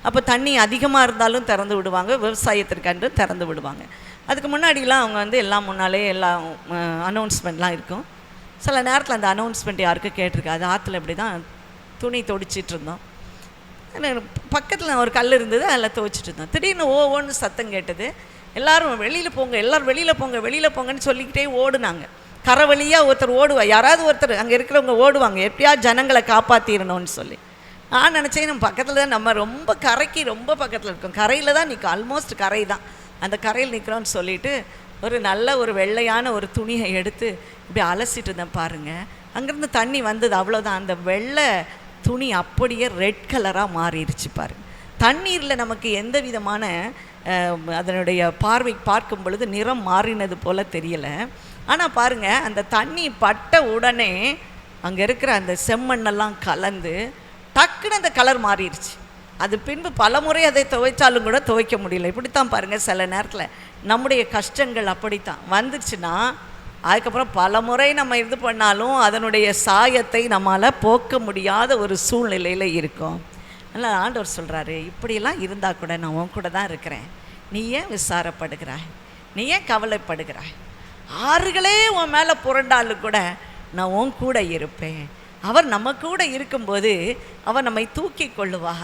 அப்போ தண்ணி அதிகமாக இருந்தாலும் திறந்து விடுவாங்க, விவசாயத்திற்கன்று திறந்து விடுவாங்க. அதுக்கு முன்னாடிலாம் அவங்க எல்லாம் முன்னாலே எல்லாம் அனௌன்ஸ்மெண்ட்லாம் இருக்கும். சில நேரத்தில் அந்த அனௌன்ஸ்மெண்ட் யாருக்கும் கேட்டிருக்கு. அது ஆற்றுல இப்படி தான் துணி துவைச்சிட்டு இருந்தோம். பக்கத்தில் ஒரு கல் இருந்தது, அதில் துவைச்சிட்டு இருந்தோம். திடீர்னு ஓன்னு சத்தம் கேட்டது. எல்லோரும் வெளியில் போங்க, எல்லோரும் வெளியில் போங்க, வெளியில் போங்கன்னு சொல்லிக்கிட்டே ஓடுனாங்க. கரை வழியாக ஒருத்தர் ஓடுவா, யாராவது ஒருத்தர் அங்கே இருக்கிறவங்க ஓடுவாங்க, எப்படியா ஜனங்களை காப்பாற்றிடணும்னு சொல்லி. நான் நினச்சேன், நம்ம பக்கத்தில் தான், நம்ம ரொம்ப கரைக்கு ரொம்ப பக்கத்தில் இருக்கோம், கரையில் தான் நிற்கும், ஆல்மோஸ்ட் கரை தான், அந்த கரையில் நிற்கிறோன்னு சொல்லிவிட்டு ஒரு நல்ல ஒரு வெள்ளையான ஒரு துணியை எடுத்து இப்படி அலசிட்டு இருந்தேன் பாருங்கள். அங்கேருந்து தண்ணி வந்தது, அவ்வளோதான். அந்த வெள்ளை துணி அப்படியே ரெட் கலராக மாறிடுச்சு பாருங்கள். தண்ணீரில் நமக்கு எந்த விதமான அதனுடைய பார்வை பார்க்கும் பொழுது நிறம் மாறினது போல் தெரியலை. ஆனால் பாருங்கள், அந்த தண்ணி பட்ட உடனே அங்கே இருக்கிற அந்த செம்மண்ணெல்லாம் கலந்து டக்குன்னு அந்த கலர் மாறிடுச்சு. அது பின்பு பல முறை அதை துவைச்சாலும் கூட துவைக்க முடியல. இப்படித்தான் பாருங்கள், சில நேரத்தில் நம்முடைய கஷ்டங்கள் அப்படித்தான் வந்துச்சுன்னா அதுக்கப்புறம் பல முறை நம்ம இது பண்ணாலும் அதனுடைய சாயத்தை நம்மளால் போக்க முடியாத ஒரு சூழ்நிலையில் இருக்கும். அதனால் ஆண்டவர் சொல்கிறாரு, இப்படியெல்லாம் இருந்தால் கூட நான் உன் கூட தான் இருக்கிறேன், நீ ஏன் விசாரப்படுகிறாய், நீ ஏன் கவலைப்படுகிறாய்? ஆறுகளே உன் மேலே புரண்டாலும் கூட நான் உன் கூட இருப்பேன். அவர் நம்ம கூட இருக்கும்போது அவர் நம்மை தூக்கி கொள்ளுவா,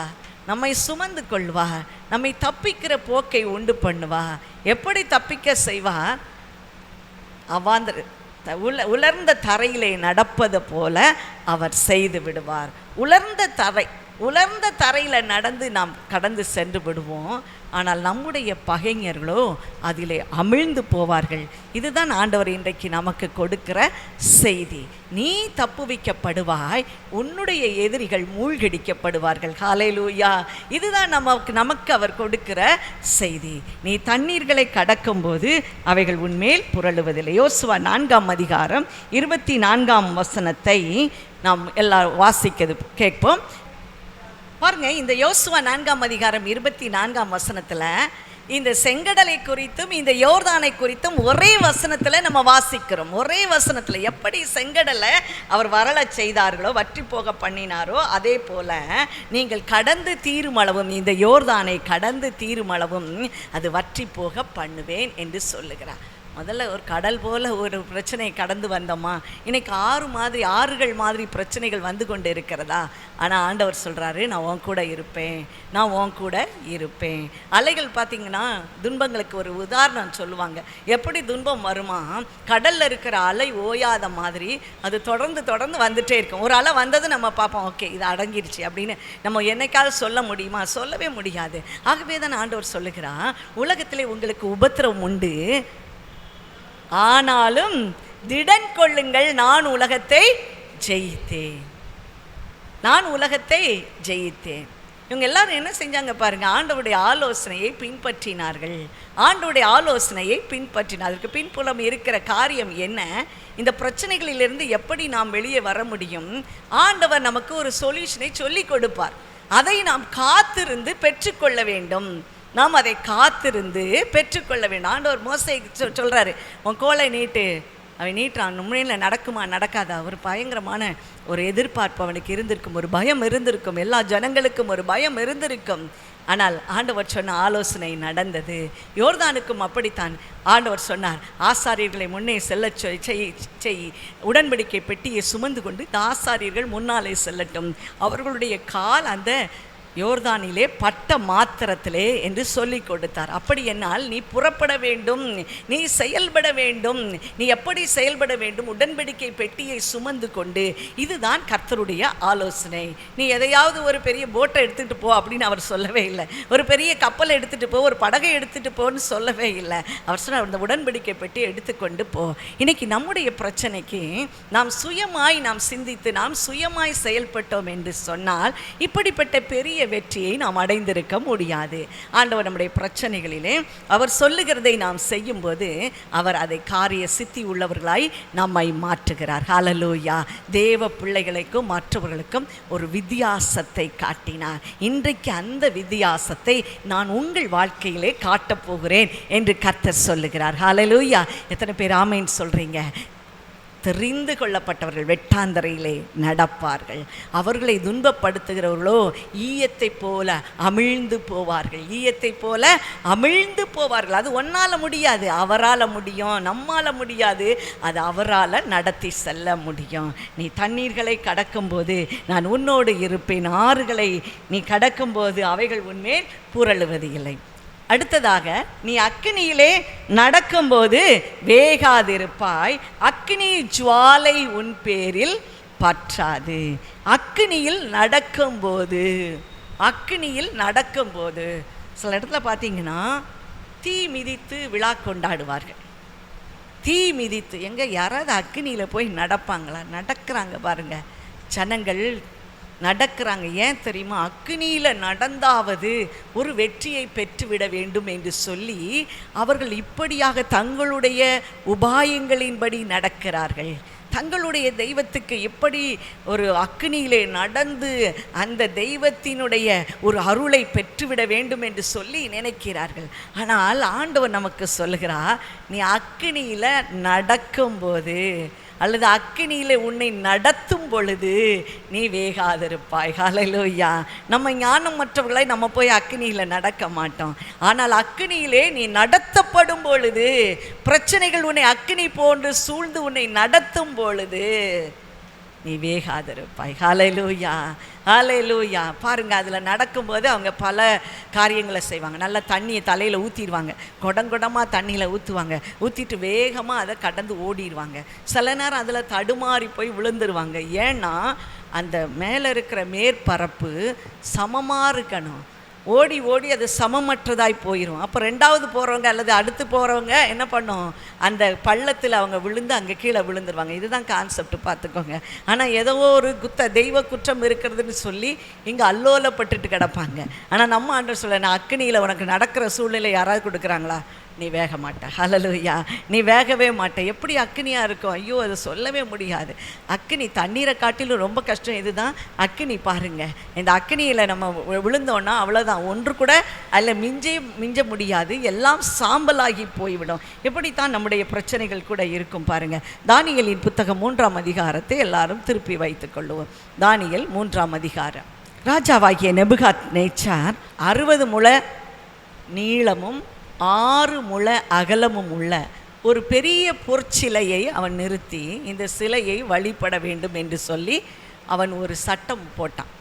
நம்மை சுமந்து கொள்வா, நம்மை தப்பிக்கிற போக்கை உண்டு பண்ணுவா. எப்படி தப்பிக்க செய்வா? உலர்ந்த தரையிலே நடப்பது போல அவர் செய்து விடுவார். உலர்ந்த தரை, உலர்ந்த தரையில் நடந்து நாம் கடந்து சென்று விடுவோம். ஆனால் நம்முடைய பகைஞர்களோ அதிலே அமிழ்ந்து போவார்கள். இதுதான் ஆண்டவர் இன்றைக்கு நமக்கு கொடுக்கிற செய்தி. நீ தப்புவிக்கப்படுவாய், உன்னுடைய எதிரிகள் மூழ்கடிக்கப்படுவார்கள். ஹல்லேலூயா. இதுதான் நமக்கு அவர் கொடுக்கிற செய்தி. நீ தண்ணீர்களை கடக்கும்போது அவைகள் உன்மேல் புரளுவதில்லை. யோசுவா 4ஆம் அதிகாரம் 24ஆம் வசனத்தை நாம் எல்லாரும் வாசிக்கிறது கேட்போம். பாருங்க, இந்த யோசுவா 4ஆம் அதிகாரம் 24ஆம் வசனத்தில் இந்த செங்கடலை குறித்தும் இந்த யோர்தானை குறித்தும் ஒரே வசனத்தில் நம்ம வாசிக்கிறோம். ஒரே வசனத்தில் எப்படி செங்கடலை அவர் வரல செய்தார்களோ, வற்றி போக பண்ணினாரோ, அதே போல நீங்கள் கடந்து தீருமளவும், இந்த யோர்தானை கடந்து தீருமளவும் அது வற்றி போக பண்ணுவேன் என்று சொல்லுகிறார். முதல்ல ஒரு கடல் போல் ஒரு பிரச்சனையை கடந்து வந்தோமா? இன்னைக்கு ஆறுகள் மாதிரி பிரச்சனைகள் வந்து கொண்டு இருக்கிறதா? ஆனால் ஆண்டவர் சொல்கிறாரு, நான் உன் கூட இருப்பேன், நான் உன் கூட இருப்பேன். அலைகள் பார்த்திங்கன்னா துன்பங்களுக்கு ஒரு உதாரணம் சொல்லுவாங்க. எப்படி துன்பம் வருமா? கடலில் இருக்கிற அலை ஓயாத மாதிரி அது தொடர்ந்து வந்துகிட்டே இருக்கும். ஒரு அலை வந்தது நம்ம பார்ப்போம், ஓகே இது அடங்கிடுச்சு அப்படின்னு நம்ம என்னைக்காவது சொல்ல முடியுமா? சொல்லவே முடியாது. ஆகவே தான் ஆண்டவர் சொல்லுகிறார், உலகத்திலே உங்களுக்கு உபத்திரவம் உண்டு, ஆனாலும் திடன் கொள்ளுங்கள், நான் உலகத்தை ஜெயித்தேன், நான் உலகத்தை ஜெயித்தேன். இவங்க எல்லாரும் என்ன செஞ்சாங்க பாருங்க, ஆண்டவருடைய ஆலோசனையை பின்பற்றினார்கள். ஆண்டவருடைய ஆலோசனையை பின்பற்றினார். அதற்கு பின்புலம் இருக்கிற காரியம் என்ன? இந்த பிரச்சனைகளிலிருந்து எப்படி நாம் வெளியே வர முடியும்? ஆண்டவர் நமக்கு ஒரு சொல்யூஷனை சொல்லி கொடுப்பார். அதை நாம் காத்திருந்து பெற்றுக்கொள்ள வேண்டும். நாம் அதை காத்திருந்து பெற்றுக்கொள்ள வேண்டும். ஆண்டவர் மோசேக்கு சொல்கிறாரு, உன் கோலை நீட்டு. அவன் நீட்டான். உண்மையில் நடக்குமா நடக்காதா? ஒரு பயங்கரமான ஒரு எதிர்பார்ப்பு அவனுக்கு இருந்திருக்கும், ஒரு பயம் இருந்திருக்கும், எல்லா ஜனங்களுக்கும் ஒரு பயம் இருந்திருக்கும். ஆனால் ஆண்டவர் சொன்ன ஆலோசனை நடந்தது. யோர்தானுக்கும் அப்படித்தான். ஆண்டவர் சொன்னார், ஆசாரியர்களை முன்னே செல்ல செய், உடன்படிக்கை பெட்டியை சுமந்து கொண்டு இந்த ஆசாரியர்கள் முன்னாலே செல்லட்டும், அவர்களுடைய கால் அந்த யோர்தானிலே பட்ட மாத்திரத்திலே என்று சொல்லி கொடுத்தார். அப்படி என்னால் நீ புறப்பட வேண்டும், நீ செயல்பட வேண்டும். நீ எப்படி செயல்பட வேண்டும்? உடன்படிக்கை பெட்டியை சுமந்து கொண்டு. இதுதான் கர்த்தருடைய ஆலோசனை. நீ எதையாவது ஒரு பெரிய போட்டை எடுத்துகிட்டு போ அப்படின்னு அவர் சொல்லவே இல்லை. ஒரு பெரிய கப்பலை எடுத்துகிட்டு போ, ஒரு படகை எடுத்துகிட்டு போன்னு சொல்லவே இல்லை. அவர் சொன்னார், அந்த உடன்படிக்கை பெட்டியை எடுத்துக்கொண்டு போ. இன்னைக்கு நம்முடைய பிரச்சனைக்கு நாம் சுயமாய் சிந்தித்து நாம் சுயமாய் செயல்பட்டோம் என்று சொன்னால் இப்படிப்பட்ட பெரிய வெற்றியை நாம் அடைந்திருக்க முடியாது. ஆண்டவர் நம்முடைய பிரச்சனைகளிலே அவர் சொல்லுகிறதை நாம் செய்யும்போது அவர் அதை காரிய சித்தி உள்ளவர்களாய் நம்மை மாற்றுகிறார். ஹல்லேலூயா. தேவ பிள்ளைகளுக்கும் மற்றவர்களுக்கும் ஒரு வித்தியாசத்தை காட்டினார். இன்றைக்கு அந்த வித்தியாசத்தை நான் உங்கள் வாழ்க்கையிலே காட்டப் போகிறேன் என்று கர்த்தர் சொல்லுகிறார். ஹல்லேலூயா. எத்தனை பேர் ஆமென் சொல்றீங்க? தெரிந்து கொள்ளப்பட்டவர்கள் வெட்டாந்தரையிலே நடப்பார்கள். அவர்களை துன்பப்படுத்துகிறவர்களோ ஈயத்தை போல அமிழ்ந்து போவார்கள். ஈயத்தை போல அமிழ்ந்து போவார்கள். அது ஒன்றால் முடியாது, அவரால் முடியும். நம்மால் முடியாது, அது அவரால் நடத்தி செல்ல முடியும். நீ தண்ணீர்களை கடக்கும்போது நான் உன்னோடு இருப்பேன், ஆறுகளை நீ கடக்கும்போது அவைகள் உன்மேல் புரளுவது இல்லை. அடுத்ததாக, நீ அக்கினியிலே நடக்கும்போது வேகாதிருப்பாய், அக்கினி ஜுவாலை உன் பேரில் பற்றாது. அக்கினியில் நடக்கும்போது சில இடத்துல பார்த்தீங்கன்னா தீ மிதித்து விழா கொண்டாடுவார்கள். தீ மிதித்து யாராவது அக்கினியில் போய் நடப்பாங்களா? நடக்கிறாங்க பாருங்க, ஜனங்கள் நடக்கிறாங்க. ஏன் தெரியுமா? அக்கினியில் நடந்தாவது ஒரு வெற்றியை பெற்றுவிட வேண்டும் என்று சொல்லி அவர்கள் இப்படியாக தங்களுடைய உபாயங்களின்படி நடக்கிறார்கள். தங்களுடைய தெய்வத்துக்கு எப்படி ஒரு அக்கினியிலே நடந்து அந்த தெய்வத்தினுடைய ஒரு அருளை பெற்றுவிட வேண்டும் என்று சொல்லி நினைக்கிறார்கள். ஆனால் ஆண்டவர் நமக்கு சொல்லுகிறார், நீ அக்கினியில் நடக்கும்போது அல்லது அக்கினியில் உன்னை நடத்தும் பொழுது நீ வேகாதிருப்பாய். ஹல்லேலூயா. நம்ம ஞானமற்றவர்களை நம்ம போய் அக்கினியில் நடக்க மாட்டோம். ஆனால் அக்கினியிலே நீ நடத்தப்படும் பொழுது, பிரச்சனைகள் உன்னை அக்கினி போன்று சூழ்ந்து உன்னை நடத்தும் பொழுது நீ வேகாதிருப்பாய். ஹல்லேலூயா, ஹல்லேலூயா. பாருங்க, அதில் நடக்கும்போது அவங்க பல காரியங்களை செய்வாங்க. நல்லா தண்ணியை தலையில் ஊற்றிடுவாங்க, குடங்குடமாக தண்ணியில் ஊற்றுவாங்க. ஊற்றிட்டு வேகமாக அதை கடந்து ஓடிடுவாங்க. சில நேரம் அதில் தடுமாறி போய் விழுந்துருவாங்க. ஏன்னா அந்த மேலே இருக்கிற மேற்பரப்பு சமமாக இருக்கணும். ஓடி ஓடி அது சமமற்றதாய் போயிடும். அப்போ ரெண்டாவது போகிறவங்க அல்லது அடுத்து போகிறவங்க என்ன பண்ணும், அந்த பள்ளத்தில் அவங்க விழுந்து அங்கே கீழே விழுந்துருவாங்க. இதுதான் கான்செப்ட், பார்த்துக்கோங்க. ஆனால் ஏதோ ஒரு தெய்வ குற்றம் இருக்கிறதுன்னு சொல்லி இங்கே அல்லோலப்பட்டுட்டு கிடப்பாங்க. ஆனால் நம்ம ஆண்டவர் சொல்ல, நான் அக்கினியில் உனக்கு நடக்கிற சூழ்நிலை யாராவது கொடுக்குறாங்களா, நீ வேக மாட்ட. ஹல்லேலூயா, நீ வேகவே மாட்ட. எப்படி அக்கினியாக இருக்கும், ஐயோ அதை சொல்லவே முடியாது. அக்கினி தண்ணீரை காட்டிலும் ரொம்ப கஷ்டம். இதுதான் அக்கினி. பாருங்கள், இந்த அக்கினியில் நம்ம விழுந்தோன்னா அவ்வளோதான், ஒன்று கூட அதில் மிஞ்ச முடியாது, எல்லாம் சாம்பலாகி போய்விடும். இப்படித்தான் நம்முடைய பிரச்சனைகள் கூட இருக்கும். பாருங்கள், தானியேலின் புத்தகம் 3ஆம் அதிகாரத்தை எல்லாரும் திருப்பி வைத்துக் கொள்ளுவோம். தானியேல் 3ஆம் அதிகாரம். ராஜாவாகிய நேபுகாத்நேச்சார் 60 முழ நீளமும் 6 முழ அகலமும் உள்ள ஒரு பெரிய பொற்சிலையை அவன் நிறுத்தி இந்த சிலையை வழிபட வேண்டும் என்று சொல்லி அவன் ஒரு சட்டம் போட்டான்.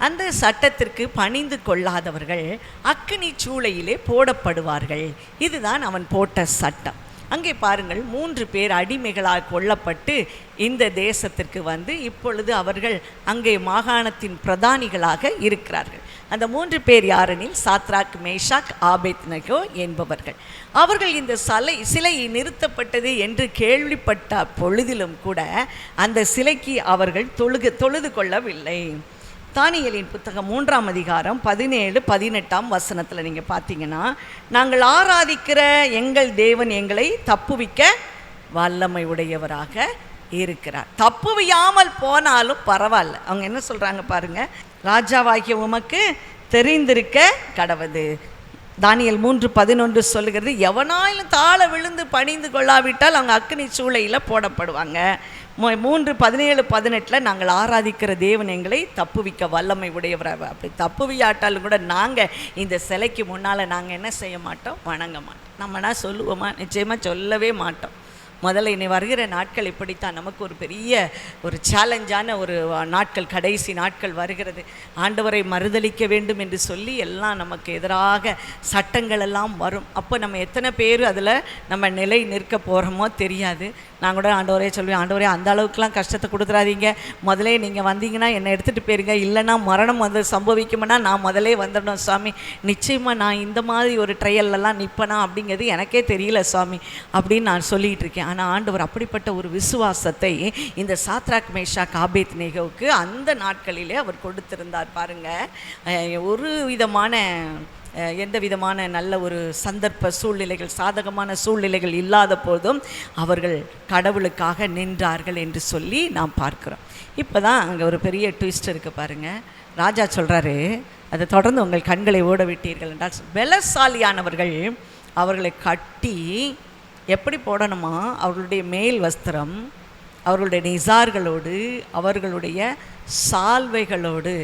அந்த சட்டத்திற்கு பணிந்து கொள்ளாதவர்கள் அக்கினி சூளையிலே போடப்படுவார்கள். இதுதான் அவன் போட்ட சட்டம். அங்கே பாருங்கள், 3 பேர் அடிமைகளாக கொல்லப்பட்டு இந்த தேசத்திற்கு வந்து இப்பொழுது அவர்கள் அங்கே மாகாணத்தின் பிரதானிகளாக இருக்கிறார்கள். அந்த 3 பேர் யாரெனில் சாத்ராக், மேஷாக், ஆபேத்நேகோ என்பவர்கள். அவர்கள் இந்த சிலை நிறுத்தப்பட்டது என்று கேள்விப்பட்ட பொழுதிலும் கூட அந்த சிலைக்கு அவர்கள் தொழுது கொள்ளவில்லை. தானியேலின் புத்தகம் 3ஆம் அதிகாரம் 17-18 வசனத்தில் நீங்கள் பார்த்தீங்கன்னா, நாங்கள் ஆராதிக்கிற எங்கள் தேவன் எங்களை தப்புவிக்க வல்லமை உடையவராக இருக்கிறார். தப்புவியாமல் போனாலும் பரவாயில்ல. அவங்க என்ன சொல்கிறாங்க பாருங்கள், ராஜாவாகிய உமக்கு தெரிந்திருக்க கடவது. தானியேல் 3:11 சொல்லுகிறது, எவனாயிலும் தாழ விழுந்து பணிந்து கொள்ளாவிட்டால் அவங்க அக்கினி சூளையில் போடப்படுவாங்க. 3:17-18 நாங்கள் ஆராதிக்கிற தேவன் எங்களை தப்புவிக்க வல்லமை உடையவராக. அப்படி தப்புவியாட்டாலும் கூட நாங்கள் இந்த சிலைக்கு முன்னால் நாங்கள் என்ன செய்ய மாட்டோம், வணங்க மாட்டோம். நம்மனா சொல்லுவோமா? நிச்சயமாக சொல்லவே மாட்டோம். முதல்ல இனி வருகிற நாட்கள் இப்படித்தான். நமக்கு ஒரு பெரிய ஒரு சேலஞ்சான ஒரு நாட்கள், கடைசி நாட்கள் வருகிறது. ஆண்டவரை மறுதலிக்க வேண்டும் என்று சொல்லி எல்லாம் நமக்கு எதிராக சட்டங்கள் எல்லாம் வரும். அப்போ நம்ம எத்தனை பேர் அதில் நம்ம நிலை நிற்க போகிறோமோ தெரியாது. நான் கூட ஆண்டவரே சொல்லுவேன், ஆண்டவரே அந்த அளவுக்குலாம் கஷ்டத்தை கொடுத்துறாதீங்க, முதலே நீங்கள் வந்தீங்கன்னா என்னை எடுத்துகிட்டு போயிருங்க, இல்லைன்னா மரணம் வந்து சம்பவிக்கும்னா நான் முதலே வந்துடணும் சாமி, நிச்சயமாக நான் இந்த மாதிரி ஒரு ட்ரையல்லாம் நிற்பேனா அப்படிங்கிறது எனக்கே தெரியல சாமி அப்படின்னு நான் சொல்லிகிட்டு இருக்கேன். ஆனால் ஆண்டவர் அப்படிப்பட்ட ஒரு விசுவாசத்தை இந்த சாத்ராக், மேஷாக், ஆபேத்நேகோவுக்கு அந்த நாட்களிலே அவர் கொடுத்திருந்தார். பாருங்கள், ஒரு விதமான எந்த விதமான நல்ல ஒரு சந்தர்ப்ப சூழ்நிலைகள், சாதகமான சூழ்நிலைகள் இல்லாத போதும் அவர்கள் கடவுளுக்காக நின்றார்கள் என்று சொல்லி நாம் பார்க்குறோம். இப்போ தான் அங்கே ஒரு பெரிய ட்விஸ்ட் இருக்குது பாருங்கள். ராஜா சொல்கிறாரு, அதை தொடர்ந்து உங்கள் கண்களை ஓட விட்டீர்கள் என்றால், பலசாலியானவர்கள் அவர்களை கட்டி எப்படி போடணுமா, அவர்களுடைய மேல் வஸ்திரம், அவர்களுடைய நிசார்களோடு, அவர்களுடைய சால்வைகளோடு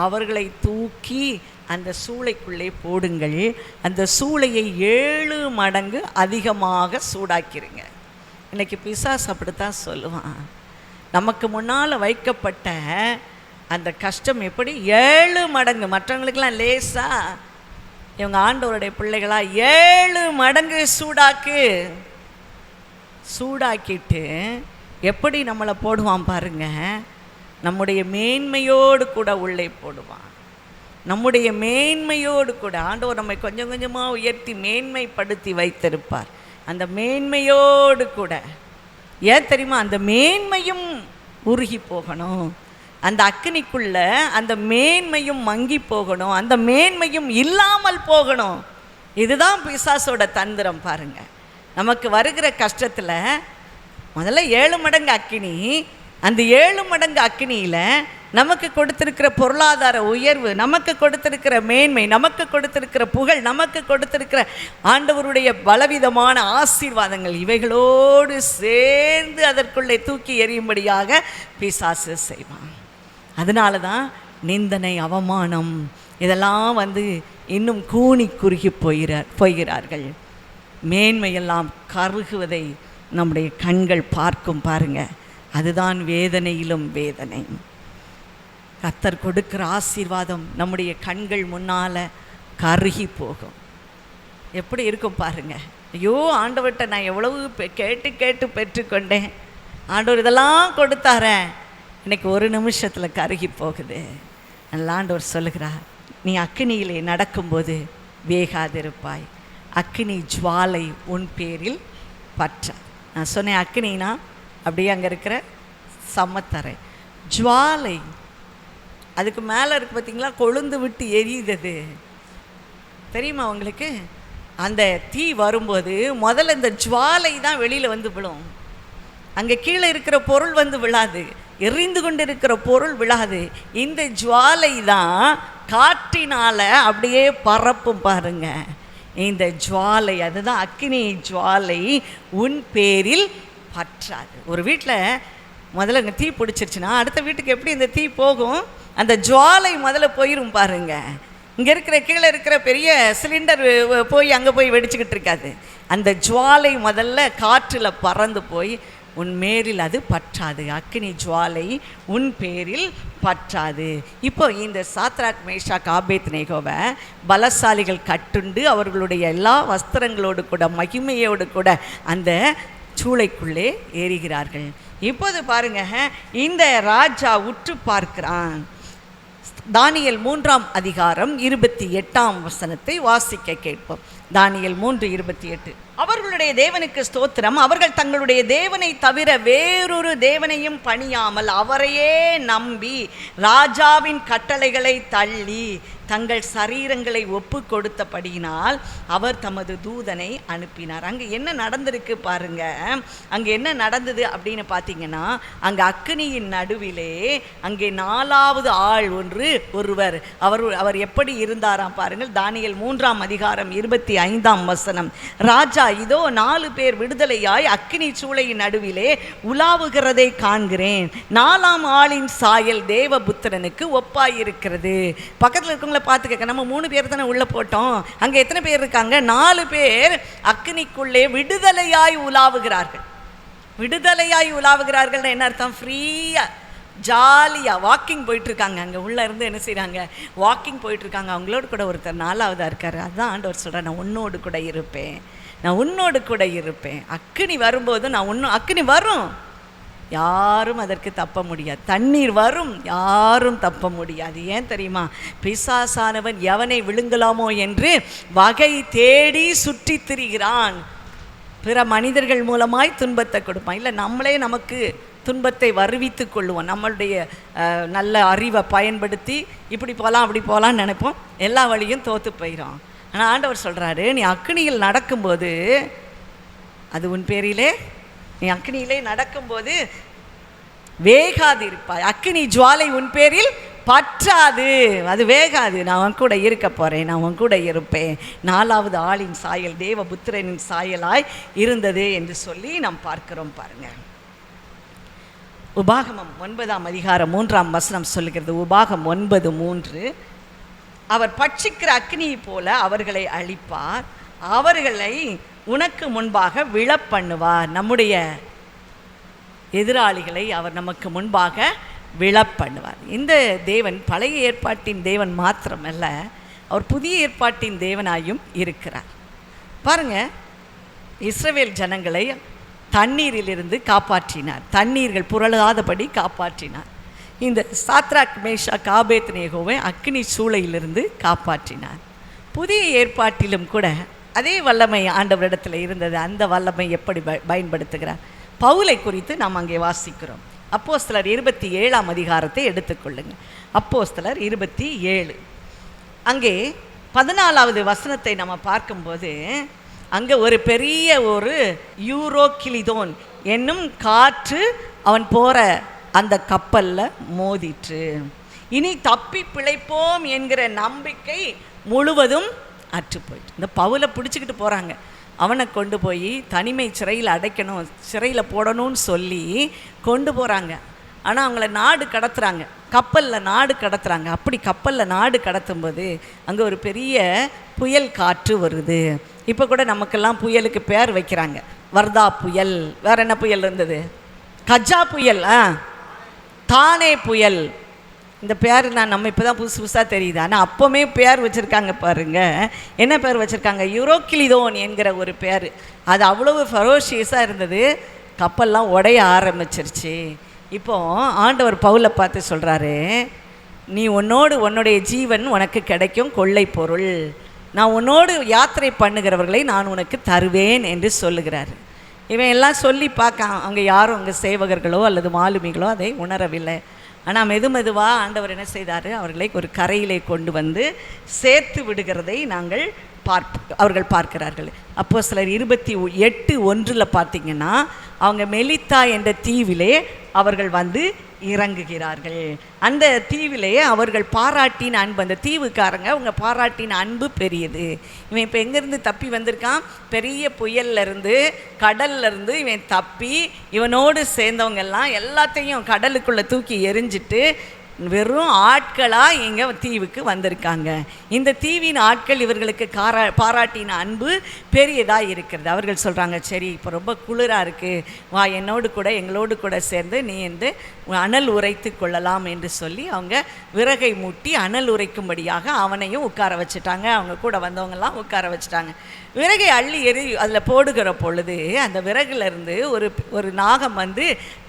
அவர்களை தூக்கி அந்த சூளைக்குள்ளே போடுங்கள். அந்த சூளையை 7 மடங்கு அதிகமாக சூடாக்கிருங்க. இன்றைக்கி பிசாசு அப்படித்தான் சொல்லுவான். நமக்கு முன்னால் வைக்கப்பட்ட அந்த கஷ்டம் எப்படி 7 மடங்கு, மற்றவங்களுக்கெல்லாம் லேசா, இவங்க ஆண்டவருடைய பிள்ளைகளா 7 மடங்கு சூடாக்கிட்டு எப்படி நம்மளை போடுவான் பாருங்க. நம்முடைய மேன்மையோடு கூட உள்ளே போடுவான். நம்முடைய மேன்மையோடு கூட ஆண்டவர் நம்மை கொஞ்சம் கொஞ்சமாக உயர்த்தி மேன்மைப்படுத்தி வைத்திருப்பார். அந்த மேன்மையோடு கூட, ஏன் தெரியுமா, அந்த மேன்மையும் உருகி போகணும். அந்த அக்கினிக்குள்ள அந்த மேன்மையும் மங்கி போகணும், அந்த மேன்மையும் இல்லாமல் போகணும். இதுதான் பிசாசோட தந்திரம். பாருங்க, நமக்கு வருகிற கஷ்டத்தில் முதல்ல 7 மடங்கு அக்கினி, அந்த 7 மடங்கு அக்கினியில் நமக்கு கொடுத்திருக்கிற பொருளாதார உயர்வு, நமக்கு கொடுத்திருக்கிற மேன்மை, நமக்கு கொடுத்திருக்கிற புகழ், நமக்கு கொடுத்திருக்கிற ஆண்டவருடைய பலவிதமான ஆசீர்வாதங்கள், இவைகளோடு சேர்ந்து அதற்குள்ளே தூக்கி எறியும்படியாக பிசாசு செய்வான். அதனால தான் நிந்தனை, அவமானம் இதெல்லாம் இன்னும் கூனி குறுகி போகிறார்கள். மேன்மையெல்லாம் கருகுவதை நம்முடைய கண்கள் பார்க்கும். பாருங்க, அதுதான் வேதனையிலும் வேதனை. கர்த்தர் கொடுக்கிற ஆசீர்வாதம் நம்முடைய கண்கள் முன்னால் கருகி போகும். எப்படி இருக்கும் பாருங்க. ஐயோ, ஆண்டவர்கிட்ட நான் எவ்வளவு கேட்டு பெற்றுக்கொண்டேன், ஆண்டவர் இதெல்லாம் கொடுத்தாரேன், இன்னைக்கு ஒரு நிமிஷத்தில் கருகி போகுது. ஆண்டவர் சொல்லுகிறார், நீ அக்கினியிலே நடக்கும்போது வேகாதிருப்பாய், அக்கினி ஜுவாலை உன் பேரில் பற்ற. நான் சொன்னேன் அக்கினினா அப்படியே அங்கே இருக்கிற சமத்தரை, ஜுவாலை அதுக்கு மேலே இருக்குது பார்த்தீங்களா, கொழுந்து விட்டு எரியுது தெரியுமா உங்களுக்கு? அந்த தீ வரும்போது முதல்ல இந்த ஜுவாலை தான் வெளியில் வந்து விழும். அங்கே கீழே இருக்கிற பொருள் வந்து விழாது, எரிந்து கொண்டு இருக்கிற பொருள் விழாது. இந்த ஜுவாலை தான் காற்றினால் அப்படியே பரப்பும் பாருங்க. இந்த ஜுவாலை, அதுதான் அக்கினி ஜுவாலை உன் பேரில் பற்றாது. ஒரு வீட்டில் முதல்ல அங்கே தீ பிடிச்சிருச்சுன்னா அடுத்த வீட்டுக்கு எப்படி இந்த தீ போகும்? அந்த ஜுவாலை முதல்ல போயிடும் பாருங்க. இங்கே இருக்கிற கீழே இருக்கிற பெரிய சிலிண்டர் போய் அங்கே போய் வெடிச்சுக்கிட்டு இருக்காது. அந்த ஜுவாலை முதல்ல காற்றில் பறந்து போய் உன் மேரில் அது பற்றாது. அக்கினி ஜுவாலை உன் பேரில் பற்றாது. இப்போ இந்த சாத்ராக் மேஷாக் ஆபேத்நேகோவை பலசாலிகள் கட்டுண்டு அவர்களுடைய எல்லா வஸ்திரங்களோடு கூட மகிமையோடு கூட அந்த சூளைக்குள்ளே ஏறுகிறார்கள். இப்போது பாருங்க, இந்த ராஜா உற்று பார்க்கிறான். தானியேல் 3ஆம் அதிகாரம் 28ஆம் வசனத்தை வாசிக்க கேட்போம். தானியேல் 3:28. அவர்களுடைய தேவனுக்கு ஸ்தோத்திரம், அவர்கள் தங்களுடைய தேவனை தவிர வேறொரு தேவனையும் பணியாமல் அவரையே நம்பி ராஜாவின் கட்டளைகளை தள்ளி தங்கள் சரீரங்களை ஒப்பு கொடுத்தபடியினால் அவர் தமது தூதனை அனுப்பினார். அங்கே என்ன நடந்திருக்கு பாருங்க. அங்கே என்ன நடந்தது அப்படின்னு பார்த்தீங்கன்னா, அங்கே அக்கினியின் நடுவிலே அங்கே 4வது ஆள் ஒருவர் அவர் எப்படி இருந்தாராம் பாருங்கள். தானியேல் 3ஆம் அதிகாரம் 25ஆம் வசனம். ராஜா, இதோ 4 பேர் விடுதலையாய் அக்கினி சூளையின் நடுவிலே உலாவுகிறதை காண்கிறேன். 4ஆம் ஆளின் சாயல் தேவபுத்திரனுக்கு ஒப்பாயிருக்கிறது. பக்கத்தில் இருக்கவங்களை பார்த்து கேட்க, நம்ம 3 பேர் தானே உள்ளே போட்டோம், அங்கே எத்தனை பேர் இருக்காங்க? 4 பேர் அக்கினிக்குள்ளே விடுதலையாய் உலாவுகிறார்கள். விடுதலையாய் உலாவுகிறார்கள் என்ன அர்த்தம்? ஃப்ரீயாக ஜாலியாக வாக்கிங் போயிட்டுருக்காங்க. அங்கே உள்ளே இருந்து என்ன செய்கிறாங்க? வாக்கிங் போயிட்டுருக்காங்க. அவங்களோட கூட ஒருத்தர் 4ஆவதாக இருக்கார். அதுதான் ஆண்டவர் சொல்கிறேன், நான் உன்னோடு கூட இருப்பேன், நான் உன்னோடு கூட இருப்பேன். அக்கினி வரும்போது அக்கினி வரும், யாரும் அதற்கு தப்ப முடியாது. தண்ணீர் வரும், யாரும் தப்ப முடியாது. ஏன் தெரியுமா? பிசாசானவன் எவனை விழுங்கலாமோ என்று வகை தேடி சுற்றி திரிகிறான். பிற மனிதர்கள் மூலமாய் துன்பத்தை கொடுப்பான். இல்லை, நம்மளே நமக்கு துன்பத்தை வருவித்து கொள்ளுவோம். நம்மளுடைய நல்ல அறிவை பயன்படுத்தி இப்படி போகலாம் அப்படி போகலான்னு நினைப்போம், எல்லா வழியும் தோற்று போயிடும். ஆனால் ஆண்டவர் சொல்கிறாரு, நீ அக்கினியில் நடக்கும்போது அது உன் பேரிலே, நீ அக்கினியிலே நடக்கும்போது வேகாது இருப்பாய். அக்கினி ஜுவாலை உன் பேரில் பற்றாது, அது வேகாது. நான் உன் கூட இருக்க போகிறேன், நான் உன் கூட இருப்பேன். 4வது ஆளின் சாயல் தேவபுத்திரனின் சாயலாய் இருந்தது என்று சொல்லி நாம் பார்க்கிறோம் பாருங்க. உபாகமம் 9ஆம் அதிகாரம் 3ஆம் வசனம் சொல்லுகிறது. உபாகம் 9:3. அவர் பட்சிக்கிற அக்னியை போல அவர்களை அழிப்பார், அவர்களை உனக்கு முன்பாக விழப்பண்ணுவார். நம்முடைய எதிராளிகளை அவர் நமக்கு முன்பாக விழப்பண்ணுவார். இந்த தேவன் பழைய ஏற்பாட்டின் தேவன் மாத்திரமல்ல, அவர் புதிய ஏற்பாட்டின் தேவனாயும் இருக்கிறார். பாருங்க, இஸ்ரவேல் ஜனங்களை தண்ணீரிலிருந்து காப்பாற்றினார், தண்ணீர்கள் புரளாதபடி காப்பாற்றினார். இந்த சாத்ராக் மேஷாக் ஆபேத்நேகோவை அக்கினி சூளையிலிருந்து காப்பாற்றினார். புதிய ஏற்பாட்டிலும் கூட அதே வல்லமை ஆண்டவரிடத்தில் இருந்தது. அந்த வல்லமை எப்படி பயன்படுத்துகிறார்? பவுலை குறித்து நாம் அங்கே வாசிக்கிறோம். அப்போஸ்தலர் 27ஆம் அதிகாரத்தை எடுத்துக்கொள்ளுங்கள். அப்போஸ்தலர் 27 அங்கே 14வது வசனத்தை நம்ம பார்க்கும்போது, அங்கே ஒரு பெரிய ஒரு யூரோக்கிலிதோன் என்னும் காற்று அவன் போகிற அந்த கப்பலில் மோதிற்று. இனி தப்பி பிழைப்போம் என்கிற நம்பிக்கை முழுவதும் அற்று போயிட்டு. இந்த பவுலை பிடிச்சிக்கிட்டு போகிறாங்க, அவனை கொண்டு போய் தனிமை சிறையில் அடைக்கணும், சிறையில் போடணும்னு சொல்லி கொண்டு போகிறாங்க. ஆனால் அவங்கள நாடு கடத்துகிறாங்க, கப்பலில் நாடு கடத்துகிறாங்க. அப்படி கப்பலில் நாடு கடத்தும்போது அங்கே ஒரு பெரிய புயல் காற்று வருது. இப்போ கூட நமக்கெல்லாம் புயலுக்கு பேர் வைக்கிறாங்க. வர்தா புயல், வேறு என்ன புயல் இருந்தது? கஜா புயல், தானே புயல். இந்த பேர் நம்ம இப்போ தான் புதுசு புதுசாக தெரியுது. ஆனால் அப்போவுமே பேர் வச்சுருக்காங்க பாருங்க. என்ன பேர் வச்சுருக்காங்க? யூரோக்கிலிதோன் என்கிற ஒரு பேர். அது அவ்வளவு ஃபெரோஷியஸாக இருந்தது. கப்பல்லாம் உடைய ஆரம்பிச்சிருச்சு. இப்போ ஆண்டவர் பவுலை பார்த்து சொல்கிறாரு, நீ உன்னுடைய ஜீவன் உனக்கு கிடைக்கும் கொள்ளை பொருள், நான் உன்னோடு யாத்திரை பண்ணுகிறவர்களை நான் உனக்கு தருவேன் என்று சொல்லுகிறார். இவன் எல்லாம் சொல்லி பார்க்கான். அவங்க யாரும் அங்கே சேவகர்களோ அல்லது மாலுமிகளோ அதை உணரவில்லை. ஆனால் மெதுவாக ஆண்டவர் என்ன செய்தார், அவர்களை ஒரு கரையிலே கொண்டு வந்து சேர்த்து விடுகிறதை அவர்கள் பார்க்கிறார்கள். அப்போஸ்தலர் 28:1 பார்த்தீங்கன்னா, அவங்க மெலித்தா என்ற தீவிலே அவர்கள் வந்து இறங்குகிறார்கள். அந்த தீவிலே அவர்கள் பாராட்டின அன்பு, அந்த தீவுக்காரங்க அவங்க பாராட்டின அன்பு பெரியது. இவன் இப்போ எங்கேருந்து தப்பி வந்திருக்கான், பெரிய புயல்லேருந்து கடல்லேருந்து இவன் தப்பி இவனோடு சேர்ந்தவங்கெல்லாம் எல்லாத்தையும் கடலுக்குள்ளே தூக்கி எரிஞ்சிட்டு வெறும் ஆட்களாக இங்கே தீவுக்கு வந்திருக்காங்க. இந்த தீவின் ஆட்கள் இவர்களுக்கு பாராட்டின அன்பு பெரியதாக இருக்கிறது. அவர்கள் சொல்கிறாங்க, சரி இப்போ ரொம்ப குளிராக இருக்குது, வா எங்களோடு கூட சேர்ந்து நீ என்று அனல் உரைத்து கொள்ளலாம் என்று சொல்லி அவங்க விறகை மூட்டி அனல் உரைக்கும்படியாக அவனையும் உட்கார வச்சுட்டாங்க. அவங்க கூட வந்தவங்கெல்லாம் உட்கார வச்சுட்டாங்க. விறகை அள்ளி அதில் போடுகிற பொழுது அந்த விறகுலேருந்து ஒரு நாகம் வந்து